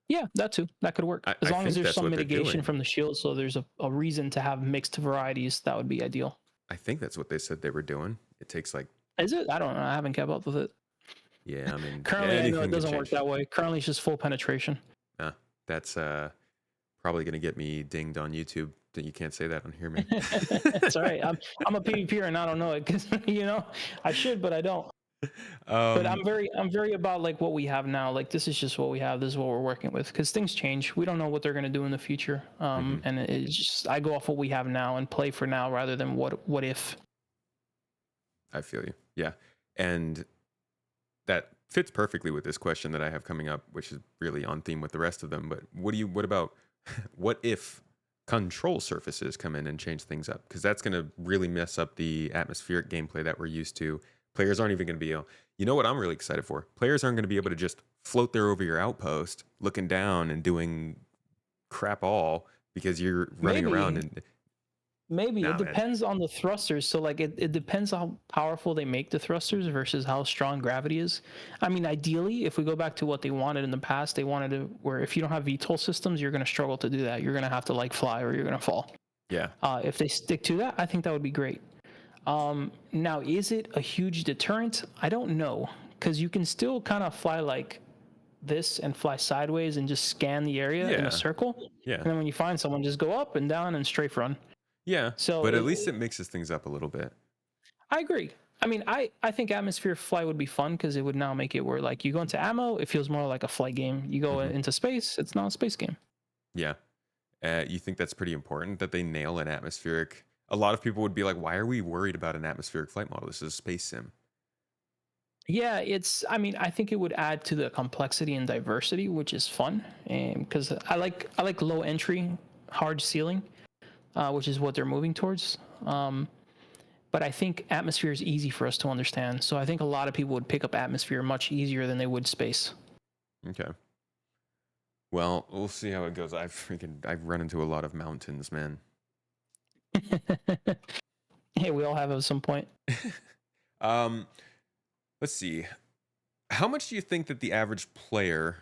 Yeah, that too. That could work. As I long as think there's that's some what they're mitigation doing. from the shield, so there's a reason to have mixed varieties, that would be ideal. I think that's what they said they were doing. It takes like, Is it? I don't know. I haven't kept up with it. yeah, I mean, Currently, I know anything it can doesn't work change. that way. Currently, it's just full penetration. That's probably going to get me dinged on YouTube. That you can't say that on here, man. It's all right. I'm a PvPer and I don't know it because I should, but I don't. But I'm very about like what we have now. Like this is just what we have. This is what we're working with because things change. We don't know what they're gonna do in the future. And it's just I go off what we have now and play for now rather than what if. I feel you. Yeah. And that fits perfectly with this question that I have coming up, which is really on theme with the rest of them. But what about what if control surfaces come in and change things up? Because that's going to really mess up the atmospheric gameplay that we're used to. Players aren't even going to be able, you know what I'm really excited for? Players aren't going to be able to just float there over your outpost, looking down and doing crap all because you're running around and Maybe nah, it man. depends on the thrusters. So like it depends how powerful they make the thrusters versus how strong gravity is. I mean, ideally, if we go back to what they wanted in the past, they wanted to where if you don't have VTOL systems, you're going to struggle to do that. You're going to have to like fly or you're going to fall. Yeah. If they stick to that, I think that would be great. Now, is it a huge deterrent? I don't know because you can still kind of fly like this and fly sideways and just scan the area in Yeah. a circle. Yeah. And then when you find someone, just go up and down and strafe run. Yeah. So But at least it mixes things up a little bit. I agree. I mean, I think atmosphere flight would be fun because it would now make it where like you go into ammo, it feels more like a flight game. You go into space, it's not a space game. Yeah. You think that's pretty important that they nail an atmospheric? A lot of people would be like, why are we worried about an atmospheric flight model? This is a space sim. Yeah, I mean, I think it would add to the complexity and diversity, which is fun. Because I like low entry, hard ceiling, which is what they're moving towards. But I think atmosphere is easy for us to understand. So I think a lot of people would pick up atmosphere much easier than they would space. Okay. Well, we'll see how it goes. I've run into a lot of mountains, man. Hey, we all have at some point. Let's see. How much do you think that the average player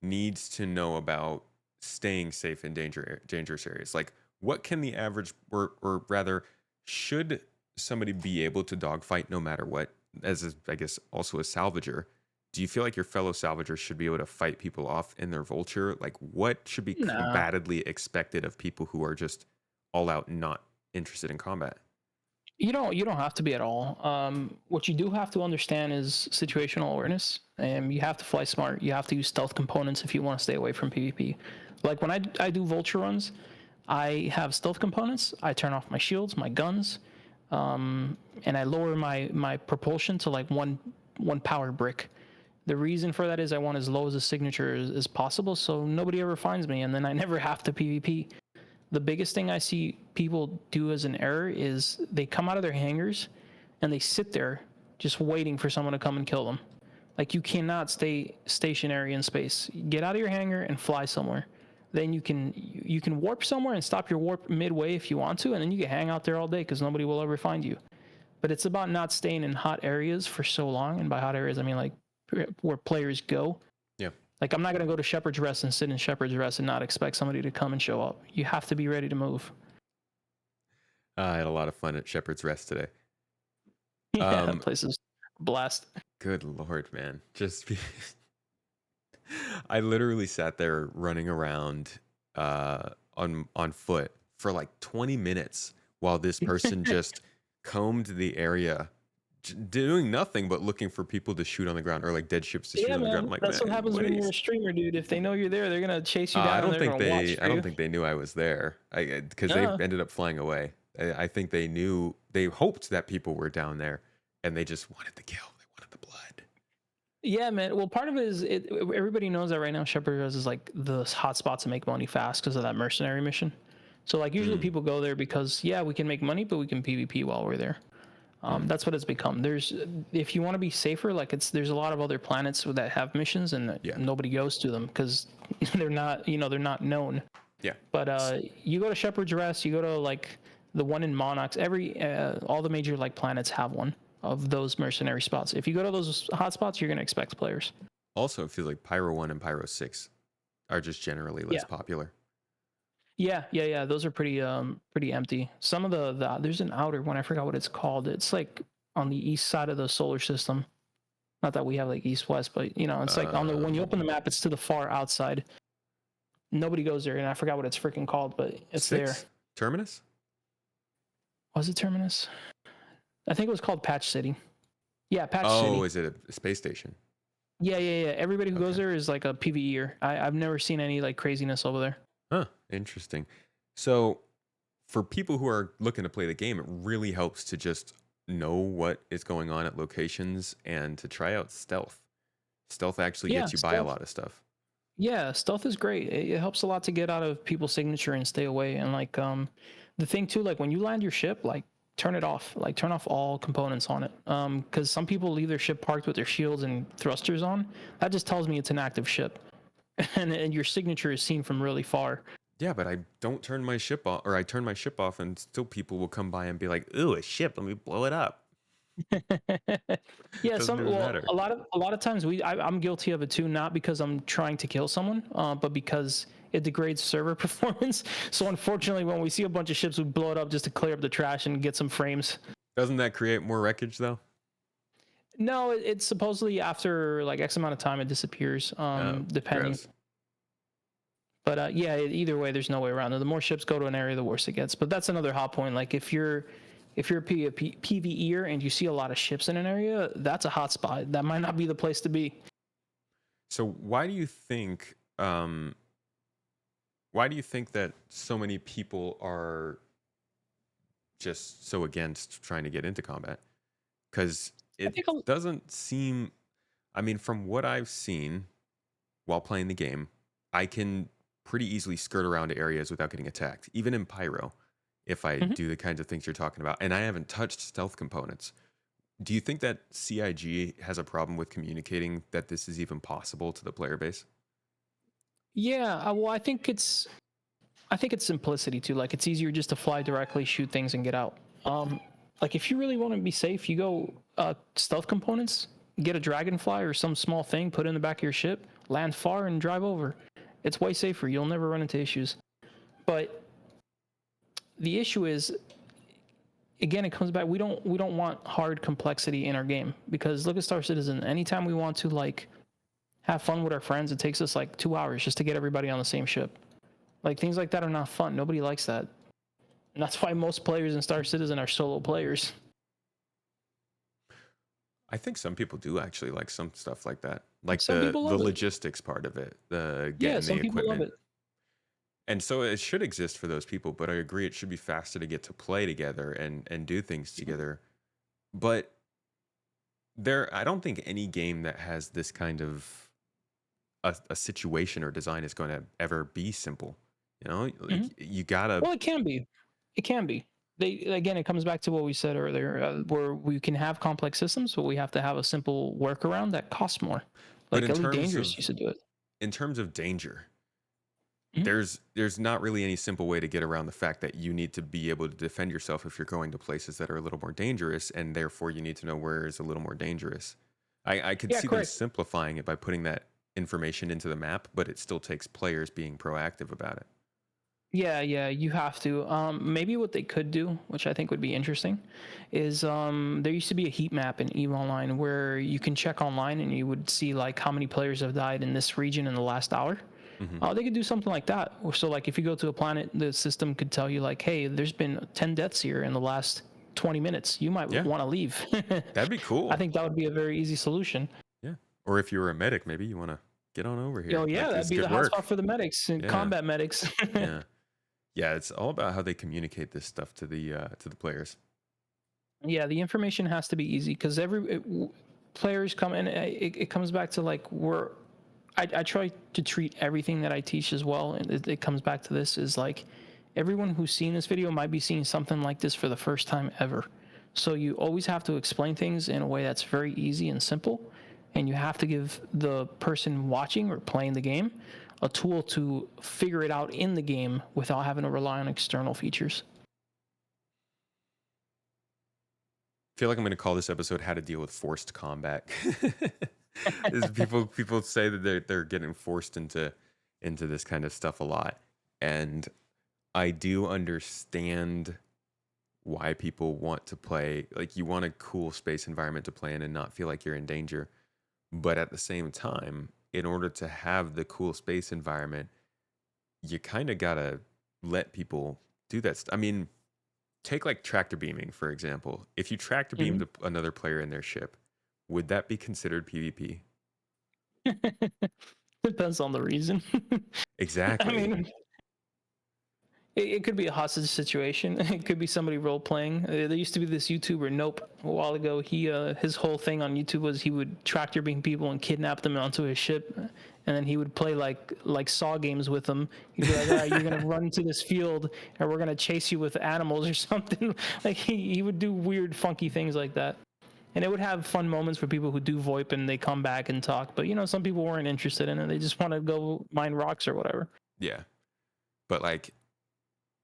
needs to know about staying safe in dangerous areas? Like, what can the average, or rather, should somebody be able to dogfight no matter what? I guess also a salvager. Do you feel like your fellow salvagers should be able to fight people off in their vulture? Like, what should be combatively expected of people who are just all out not interested in combat? You don't have to be at all. What you do have to understand is situational awareness. You have to fly smart. You have to use stealth components if you want to stay away from PvP. Like when I do vulture runs, I have stealth components. I turn off my shields, my guns, and I lower my propulsion to like one power brick. The reason for that is I want as low as a signature as possible, so nobody ever finds me, and then I never have to PvP. The biggest thing I see people do as an error is they come out of their hangars and they sit there just waiting for someone to come and kill them. Like you cannot stay stationary in space. Get out of your hangar and fly somewhere. Then you can warp somewhere and stop your warp midway if you want to, and then you can hang out there all day because nobody will ever find you. But it's about not staying in hot areas for so long, and by hot areas I mean like where players go. Yeah. Like I'm not going to go to Shepherd's Rest and sit in Shepherd's Rest and not expect somebody to come and show up. You have to be ready to move. I had a lot of fun at Shepherd's Rest today. Yeah, that place is a blast. Good Lord, man. I literally sat there running around on foot for like 20 minutes while this person just combed the area, doing nothing but looking for people to shoot on the ground or like dead ships to shoot on the ground. I'm like, that's what happens when you're a streamer, dude. If they know you're there, they're gonna chase you down. I don't think they knew I was there because they ended up flying away. I think they hoped that people were down there, and they just wanted the kill. They wanted the blood. Yeah, man. Well, part of it is everybody knows that right now Shepherd is like the hot spot to make money fast because of that mercenary mission. So like usually people go there because yeah, we can make money, but we can PvP while we're there. That's what it's become. If you want to be safer, like there's a lot of other planets that have missions and nobody goes to them because they're not known. Yeah. But you go to Shepherd's Rest, you go to like the one in Monarchs. All the major like planets have one of those mercenary spots. If you go to those hotspots, you're gonna expect players. Also, it feels like Pyro 1 and Pyro 6 are just generally less popular. Yeah. Those are pretty empty. Some of the there's an outer one. I forgot what it's called. It's like on the east side of the solar system. Not that we have like east west, but it's like on the when you open the map, it's to the far outside. Nobody goes there, and I forgot what it's freaking called, but it's there. Terminus? Was it Terminus? I think it was called Patch City. Yeah, Patch City. Oh, is it a space station? Yeah. Everybody who goes there is like a PvEer. I've never seen any like craziness over there. Huh, interesting. So for people who are looking to play the game, it really helps to just know what is going on at locations and to try out stealth. Stealth actually gets you by a lot of stuff. Yeah, stealth is great. It helps a lot to get out of people's signature and stay away. And like the thing too, like when you land your ship, like turn it off. Like turn off all components on it. Because some people leave their ship parked with their shields and thrusters on. That just tells me it's an active ship. And your signature is seen from really far. Yeah, but I don't turn my ship off, or I turn my ship off, and still people will come by and be like, "Ooh, a ship! Let me blow it up." Yeah, a lot of times I'm guilty of it too. Not because I'm trying to kill someone, but because it degrades server performance. So unfortunately, when we see a bunch of ships, we blow it up just to clear up the trash and get some frames. Doesn't that create more wreckage though? No, it's supposedly after like X amount of time it disappears, depending. Gross. But yeah, either way, there's no way around it. The more ships go to an area, the worse it gets. But that's another hot point. Like if you're a PvEer and you see a lot of ships in an area, that's a hot spot. That might not be the place to be. So why do you think that so many people are just so against trying to get into combat? Because it doesn't seem, I mean, from what I've seen while playing the game, I can pretty easily skirt around areas without getting attacked, even in Pyro, if I do the kinds of things you're talking about. And I haven't touched stealth components. Do you think that CIG has a problem with communicating that this is even possible to the player base? Yeah, well, I think it's simplicity too. Like it's easier just to fly directly, shoot things, and get out. Like if you really want to be safe, you go stealth components, get a dragonfly or some small thing, put it in the back of your ship, land far, and drive over. It's way safer. You'll never run into issues. But the issue is, again, it comes back. We don't want hard complexity in our game because look at Star Citizen. Anytime we want to like have fun with our friends, it takes us like 2 hours just to get everybody on the same ship. Like things like that are not fun. Nobody likes that. And that's why most players in Star Citizen are solo players. I think some people do actually like some stuff like that. Like the logistics part of it, the getting the equipment. Love it. And so it should exist for those people, but I agree it should be faster to get to play together and do things together. But I don't think any game that has this kind of a situation or design is going to ever be simple. You know, you gotta. Well, it can be. It can be. It comes back to what we said earlier, where we can have complex systems, but we have to have a simple workaround that costs more. Like Elite Dangerous used to do it. In terms of danger, there's not really any simple way to get around the fact that you need to be able to defend yourself if you're going to places that are a little more dangerous, and therefore you need to know where is a little more dangerous. I could see them simplifying it by putting that information into the map, but it still takes players being proactive about it. Yeah, you have to. Maybe what they could do, which I think would be interesting, is there used to be a heat map in EVE Online where you can check online and you would see like how many players have died in this region in the last hour. They could do something like that. So like if you go to a planet, the system could tell you like, hey, there's been 10 deaths here in the last 20 minutes. You might want to leave. That'd be cool. I think that would be a very easy solution. Yeah. Or if you were a medic, maybe you want to get on over here. Oh yeah, that'd be the hotspot for the medics and combat medics. Yeah, it's all about how they communicate this stuff to the players. Yeah, the information has to be easy because players come in. It comes back to like I try to treat everything that I teach as well, and it comes back to this is like everyone who's seen this video might be seeing something like this for the first time ever. So you always have to explain things in a way that's very easy and simple, and you have to give the person watching or playing the game a tool to figure it out in the game without having to rely on external features. I feel like I'm going to call this episode "How to Deal with Forced Combat." Is people say that they're getting forced into this kind of stuff a lot, and I do understand why people want to play. Like, you want a cool space environment to play in and not feel like you're in danger, but at the same time, in order to have the cool space environment, you kind of gotta let people do that. I mean, take like tractor beaming for example. If you tractor beamed another player in their ship, would that be considered PvP? Depends on the reason. I Exactly. mean, it could be a hostage situation. It could be somebody role playing. There used to be this YouTuber, Nope, a while ago. He his whole thing on YouTube was he would tractor beam people and kidnap them onto his ship, and then he would play like Saw games with them. He'd be like, "All right, you're gonna run into this field, and we're gonna chase you with animals or something." Like he would do weird, funky things like that. And it would have fun moments for people who do VoIP and they come back and talk. But some people weren't interested in it. They just want to go mine rocks or whatever. Yeah. But like,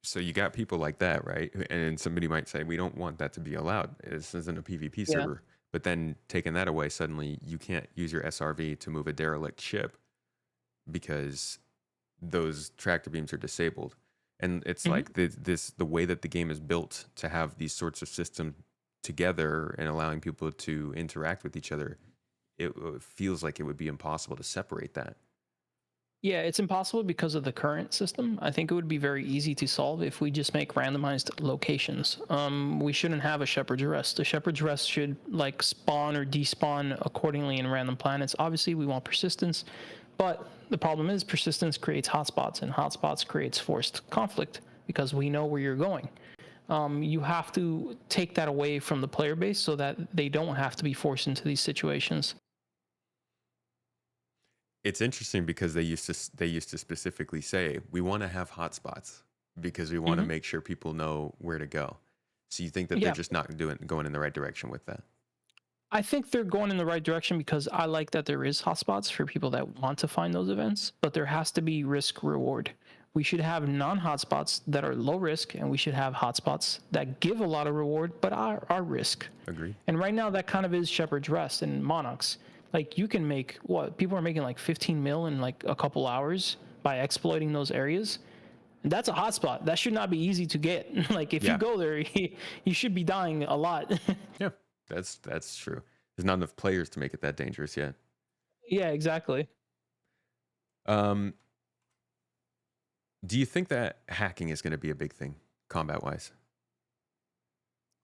so you got people like that, right? And somebody might say, we don't want that to be allowed. This isn't a PvP Yeah. server. But then taking that away, suddenly you can't use your SRV to move a derelict ship because those tractor beams are disabled. And it's like the way that the game is built to have these sorts of systems together and allowing people to interact with each other, it feels like it would be impossible to separate that. Yeah, it's impossible because of the current system. I think it would be very easy to solve if we just make randomized locations. We shouldn't have a shepherd's rest. The shepherd's rest should like spawn or despawn accordingly in random planets. Obviously, we want persistence, but the problem is persistence creates hotspots, and hotspots creates forced conflict because we know where you're going. You have to take that away from the player base so that they don't have to be forced into these situations. It's interesting because they used to specifically say we want to have hotspots because we want to make sure people know where to go. So you think that they're just not going in the right direction with that? I think they're going in the right direction because I like that there is hotspots for people that want to find those events, but there has to be risk reward. We should have non-hotspots that are low risk, and we should have hotspots that give a lot of reward but are risk. Agreed. And right now that kind of is Shepherd's Rest and Monarchs. Like you can make people are making like 15 mil in like a couple hours by exploiting those areas. And that's a hotspot. That should not be easy to get. Like if you go there, you should be dying a lot. Yeah, that's true. There's not enough players to make it that dangerous yet. Yeah, exactly. Do you think that hacking is going to be a big thing combat-wise?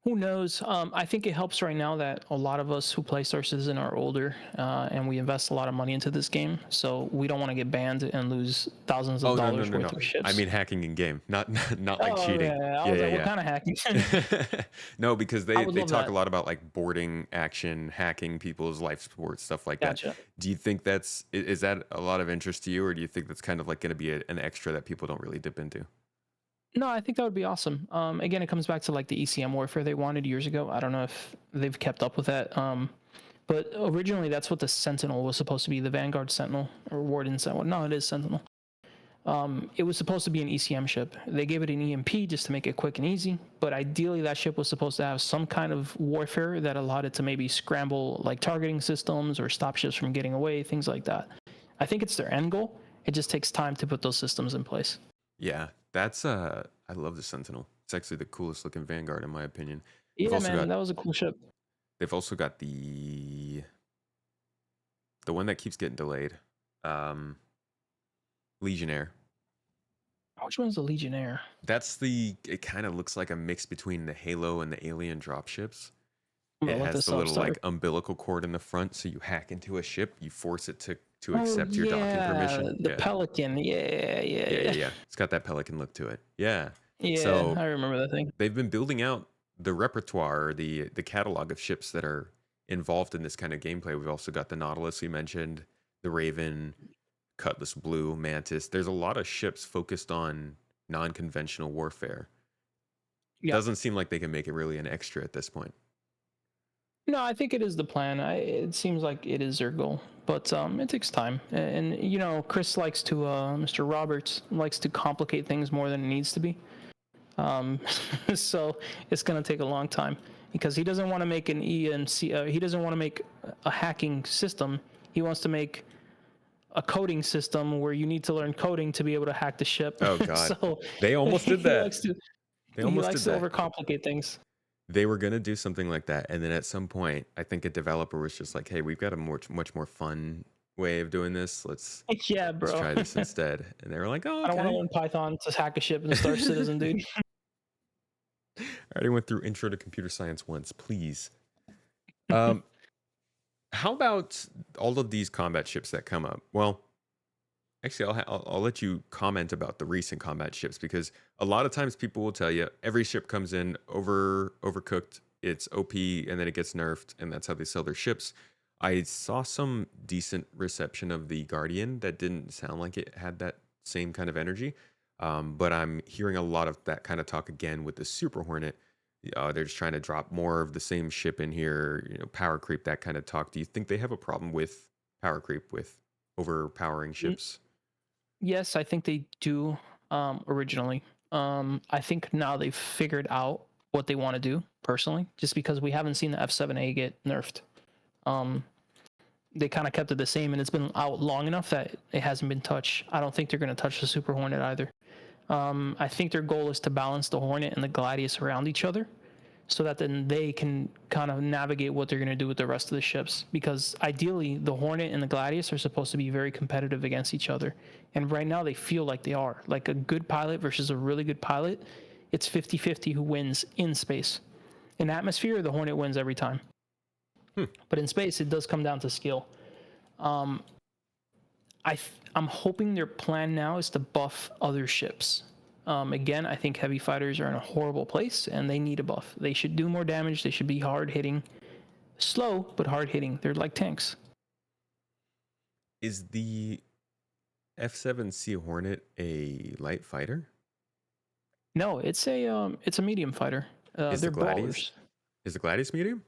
Who knows? I think it helps right now that a lot of us who play Star Citizen are older, and we invest a lot of money into this game. So we don't want to get banned and lose thousands of dollars worth of ships. I mean hacking in game, not like cheating. Yeah. What kind of hacking? No, because they talk that. a lot about like boarding action, hacking people's life support, stuff like Gotcha. that. Do you think is that a lot of interest to you, or do you think that's kind of like going to be an extra that people don't really dip into? No, I think that would be awesome. Again, it comes back to like the ECM warfare they wanted years ago. I don't know if they've kept up with that. But originally, that's what the Sentinel was supposed to be, the Vanguard Sentinel or Warden Sentinel. No, it is Sentinel. It was supposed to be an ECM ship. They gave it an EMP just to make it quick and easy. But ideally, that ship was supposed to have some kind of warfare that allowed it to maybe scramble like targeting systems or stop ships from getting away, things like that. I think it's their end goal. It just takes time to put those systems in place. Yeah, that's I love the Sentinel. It's actually the coolest looking Vanguard in my opinion. Yeah, man, that was a cool ship. They've also got the one that keeps getting delayed. Legionnaire. Which one's the Legionnaire? It kind of looks like a mix between the Halo and the Alien dropships. It What has the little like umbilical cord in the front, so you hack into a ship, you force it to to accept your docking permission. The Yeah. Pelican. Yeah. It's got that Pelican look to it. Yeah. Yeah, So I remember that thing. they've been building out the repertoire, the catalog of ships that are involved in this kind of gameplay. We've also got the Nautilus you mentioned, the Raven, Cutlass Blue, Mantis. There's a lot of ships focused on non-conventional warfare. Yeah. Doesn't seem like they can make it really an extra at this point. No, I think it is the plan. It seems like it is their goal, but it takes time. And you know, Chris likes to, Mr. Roberts likes to complicate things more than it needs to be. So it's gonna take a long time because he doesn't want to make an EMC. He doesn't want to make a hacking system. He wants to make a coding system where you need to learn coding to be able to hack the ship. Oh God, So they almost did that. He likes to overcomplicate things. They were going to do something like that. And then at some point, I think a developer was just like, hey, we've got a much more fun way of doing this. Let's try this instead. And they were like, oh, okay. I don't want to learn Python to hack a ship in Star Citizen, dude. I already went through Intro to Computer Science once, please. How about all of these combat ships that come up? Well, actually, I'll let you comment about the recent combat ships, because a lot of times people will tell you every ship comes in overcooked, it's OP, and then it gets nerfed, and that's how they sell their ships. I saw some decent reception of the Guardian that didn't sound like it had that same kind of energy, but I'm hearing a lot of that kind of talk again with the Super Hornet. They're just trying to drop more of the same ship in here, you know, power creep, that kind of talk. Do you think they have a problem with power creep, with overpowering ships? Yes, I think they do. Originally, I think now they've figured out what they want to do. Personally, just because we haven't seen the F7A get nerfed, they kind of kept it the same, and it's been out long enough that it hasn't been touched. I don't think they're going to touch the Super Hornet either. I think their goal is to balance the Hornet and the Gladius around each other, so that then they can kind of navigate what they're going to do with the rest of the ships. Because ideally, the Hornet and the Gladius are supposed to be very competitive against each other. And right now, they feel like they are. Like a good pilot versus a really good pilot, it's 50-50 who wins in space. In atmosphere, the Hornet wins every time. But in space, it does come down to skill. I'm hoping their plan now is to buff other ships. Again, I think heavy fighters are in a horrible place, and they need a buff. They should do more damage. They should be hard hitting, slow but hard hitting. They're like tanks. Is the F7C Hornet a light fighter? No, it's a medium fighter. They're ballers. Is the Gladius medium?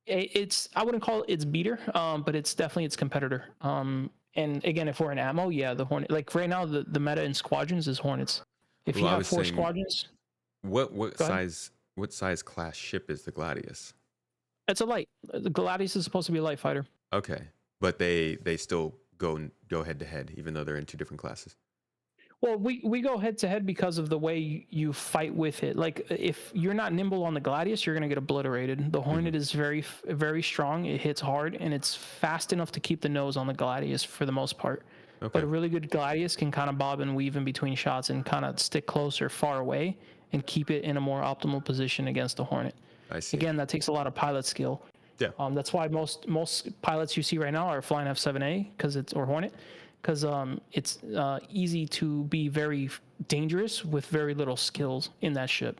I wouldn't call it its beater, but it's definitely its competitor. And again, if we're in ammo, yeah, the Hornet. Like right now, the meta in squadrons is Hornets. If you have 4 squadrons, what size class ship is the Gladius? It's a light. The Gladius is supposed to be a light fighter. Okay, but they still go head to head, even though they're in 2 different classes. Well, we go head to head because of the way you fight with it. Like if you're not nimble on the Gladius, you're gonna get obliterated. The Hornet is very, very strong. It hits hard, and it's fast enough to keep the nose on the Gladius for the most part. Okay. But a really good Gladius can kind of bob and weave in between shots and kind of stick close or far away and keep it in a more optimal position against the Hornet. I see. Again, that takes a lot of pilot skill. Yeah. That's why most pilots you see right now are flying F7A or Hornet. Because it's easy to be very dangerous with very little skills in that ship.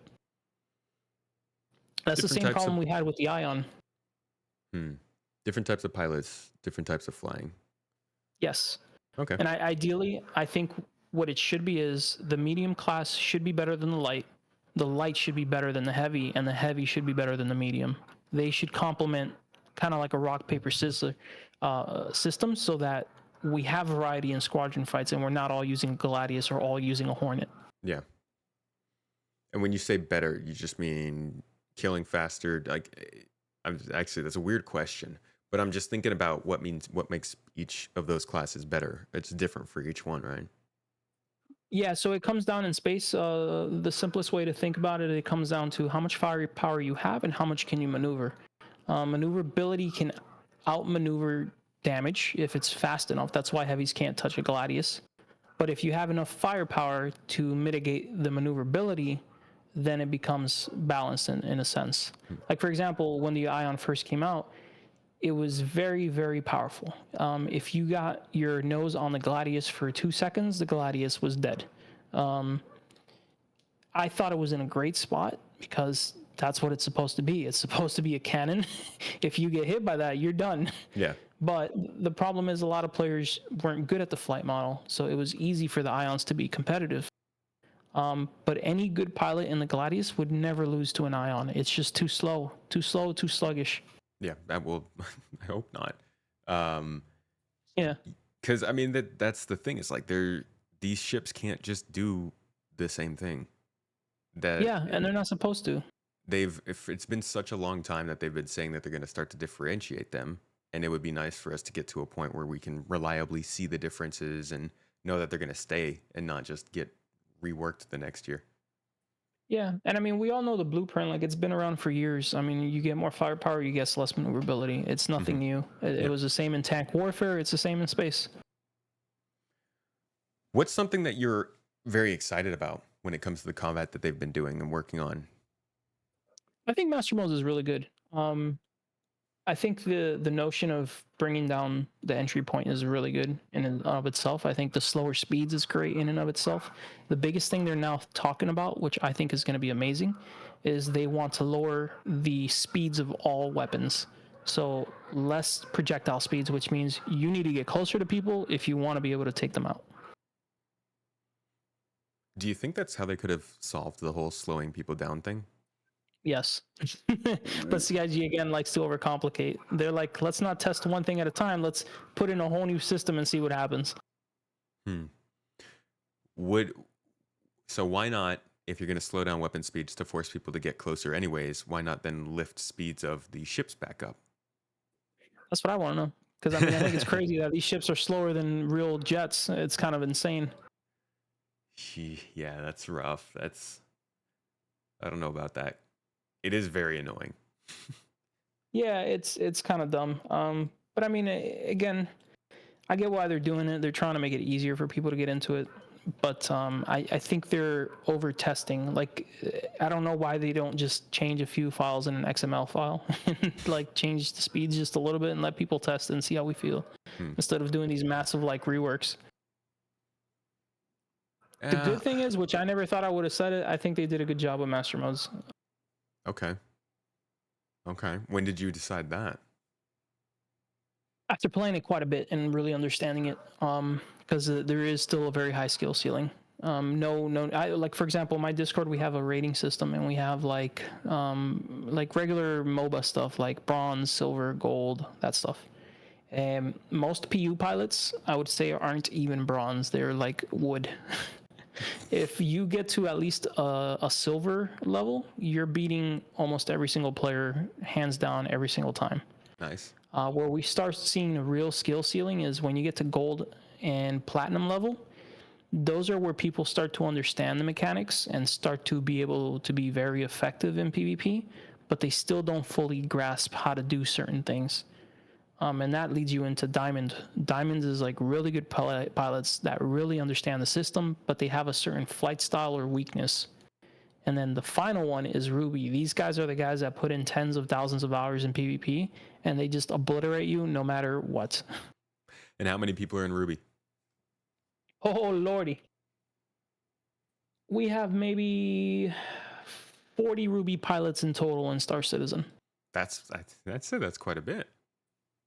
That's the same problem we had with the Ion. Different types of pilots, different types of flying. Yes. Okay. And ideally, I think what it should be is the medium class should be better than the light should be better than the heavy, and the heavy should be better than the medium. They should complement kind of like a rock, paper, scissors system, so that we have variety in squadron fights, and we're not all using Gladius or all using a Hornet. Yeah. And when you say better, you just mean killing faster? Like, actually, that's a weird question, but I'm just thinking about what makes each of those classes better. It's different for each one, right? Yeah, so it comes down in space. The simplest way to think about it, it comes down to how much firepower you have and how much can you maneuver. Maneuverability can outmaneuver damage if it's fast enough. That's why heavies can't touch a Gladius. But if you have enough firepower to mitigate the maneuverability, then it becomes balanced in a sense. Like for example, when the Ion first came out, it was very, very powerful. If you got your nose on the Gladius for 2 seconds, the Gladius was dead. I thought it was in a great spot because that's what it's supposed to be. It's supposed to be a cannon. If you get hit by that, you're done. Yeah. But the problem is a lot of players weren't good at the flight model, so it was easy for the Ions to be competitive. But any good pilot in the Gladius would never lose to an Ion. It's just too slow, too sluggish. Yeah, that will. I hope not. Um, Yeah. because I mean that's the thing. It's like these ships can't just do the same thing. That Yeah, and they're not supposed to. if it's been such a long time that they've been saying that they're going to start to differentiate them, and it would be nice for us to get to a point where we can reliably see the differences and know that they're going to stay and not just get reworked the next year. Yeah, and I mean, we all know the blueprint. Like, it's been around for years. I mean, you get more firepower, you get less maneuverability. It's nothing new. It was the same in tank warfare. It's the same in space. What's something that you're very excited about when it comes to the combat that they've been doing and working on? I think Master Modes is really good. I think the notion of bringing down the entry point is really good in and of itself. I think the slower speeds is great in and of itself. The biggest thing they're now talking about, which I think is going to be amazing, is they want to lower the speeds of all weapons. So less projectile speeds, which means you need to get closer to people if you want to be able to take them out. Do you think that's how they could have solved the whole slowing people down thing? Yes. But CIG again likes to overcomplicate. They're like, let's not test one thing at a time. Let's put in a whole new system and see what happens. So why not, if you're going to slow down weapon speeds to force people to get closer anyways, why not then lift speeds of the ships back up? That's what I want to know. Because I mean, I think it's crazy that these ships are slower than real jets. It's kind of insane. Yeah, that's rough. I don't know about that. It is very annoying. Yeah, it's kind of dumb. But I mean, again, I get why they're doing it. They're trying to make it easier for people to get into it. But I think they're over testing. Like, I don't know why they don't just change a few files in an XML file and like change the speeds just a little bit and let people test and see how we feel instead of doing these massive like reworks. The good thing is, which I never thought I would have said it, I think they did a good job with Master Modes. Okay. When did you decide that? After playing it quite a bit and really understanding it, because there is still a very high skill ceiling. Like for example, my Discord, we have a rating system, and we have like regular MOBA stuff, like bronze, silver, gold, that stuff. And most PU pilots, I would say, aren't even bronze. They're like wood. If you get to at least a silver level, you're beating almost every single player, hands down, every single time. Nice. Where we start seeing the real skill ceiling is when you get to gold and platinum level. Those are where people start to understand the mechanics and start to be able to be very effective in PvP, but they still don't fully grasp how to do certain things. And that leads you into Diamond. Diamonds is like really good pilots that really understand the system, but they have a certain flight style or weakness. And then the final one is Ruby. These guys are the guys that put in tens of thousands of hours in PvP, and they just obliterate you no matter what. And how many people are in Ruby? Oh, lordy. We have maybe 40 Ruby pilots in total in Star Citizen. That's quite a bit.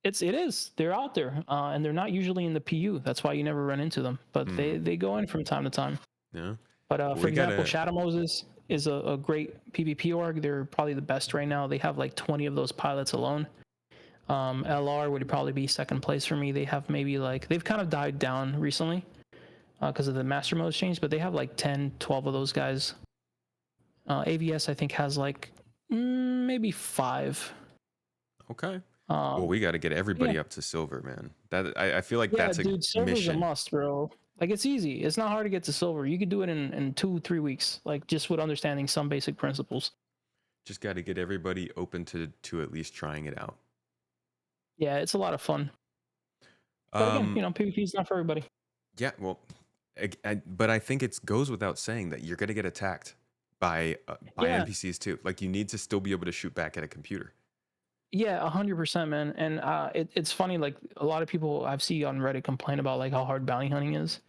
It is. They're out there, and they're not usually in the PU. That's why you never run into them. But they go in from time to time. Yeah. But for example, Shadow Moses is a great PvP org. They're probably the best right now. They have like 20 of those pilots alone. LR would probably be second place for me. They have maybe like, they've kind of died down recently because of the Master Modes change, but they have like 10, 12 of those guys. AVS, I think, has like maybe 5. Okay. Well, we got to get everybody up to silver, man. That I feel like that's a silver's mission. A must, bro. Like, it's easy. It's not hard to get to silver. You could do it in 2-3 weeks, like just with understanding some basic principles. Just got to get everybody open to at least trying it out. Yeah, it's a lot of fun. But again, PvP is not for everybody. Yeah, well, but I think it goes without saying that you're going to get attacked by NPCs too. Like, you need to still be able to shoot back at a computer. Yeah, 100%, man. And it's funny, like a lot of people I've seen on Reddit complain about like how hard bounty hunting is.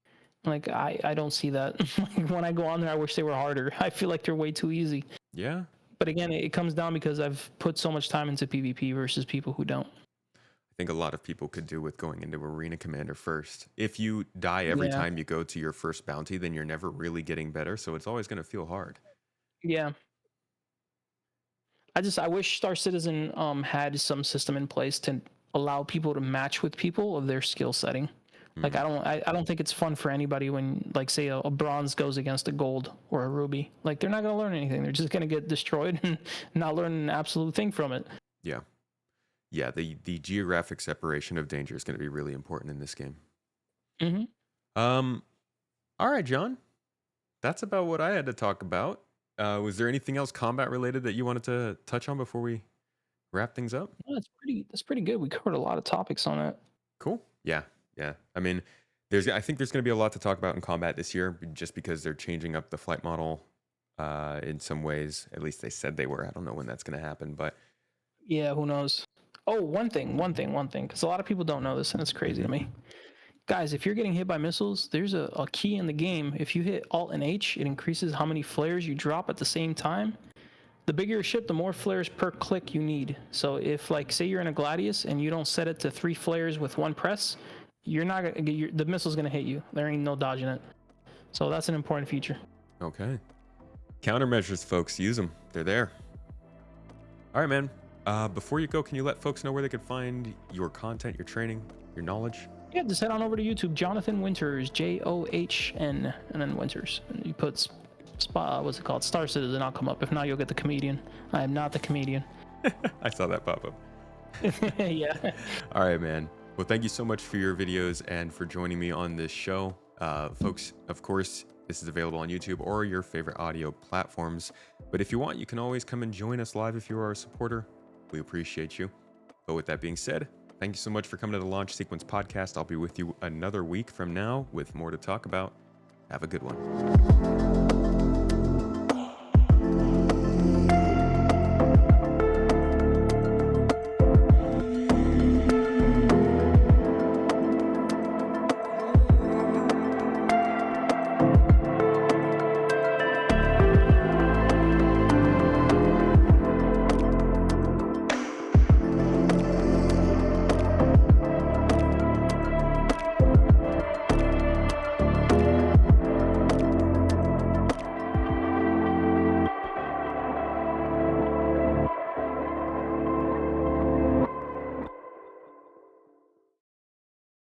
Like I don't see that. Like when I go on there, I wish they were harder. I feel like they're way too easy. Yeah. But again, it comes down because I've put so much time into PvP versus people who don't. I think a lot of people could do with going into Arena Commander first. If you die every Yeah, time you go to your first bounty, then you're never really getting better. So it's always going to feel hard. yeah. I wish Star Citizen had some system in place to allow people to match with people of their skill setting. Like Hmm. I don't think it's fun for anybody when like say a bronze goes against a gold or a ruby. Like they're not gonna learn anything. They're just gonna get destroyed and not learn an absolute thing from it. Yeah. Yeah. The geographic separation of danger is going to be really important in this game. Hmm. Um, all right, John. That's about what I had to talk about. Was there anything else combat related that you wanted to touch on before we wrap things up? No, that's pretty good. We covered a lot of topics on it. Cool. Yeah. Yeah. I mean, I think there's going to be a lot to talk about in combat this year just because they're changing up the flight model in some ways. At least they said they were. I don't know when that's going to happen, but Yeah, who knows? Oh, one thing, because a lot of people don't know this, and it's crazy to Mhm. me. Guys, if you're getting hit by missiles, there's a key in the game. If you hit Alt and H, it increases how many flares you drop at the same time. The bigger your ship, the more flares per click you need. So if, like, say you're in a Gladius and you don't set it to 3 flares with 1 press, you're not gonna the missile's gonna hit you. There ain't no dodging it. So that's an important feature. Okay. Countermeasures, folks. Use them. They're there. All right, man. Before you go, can you let folks know where they could find your content, your training, your knowledge? Yeah, just head on over to YouTube, Johnathan Winters, John, and then Winters. And you put what's it called? Star Citizen, I'll come up. If not, you'll get the comedian. I am not the comedian. I saw that pop up. Yeah. All right, man. Well, thank you so much for your videos and for joining me on this show. Folks, of course, this is available on YouTube or your favorite audio platforms. But if you want, you can always come and join us live if you are a supporter. We appreciate you. But with that being said, thank you so much for coming to the Launch Sequence podcast. I'll be with you another week from now with more to talk about. Have a good one.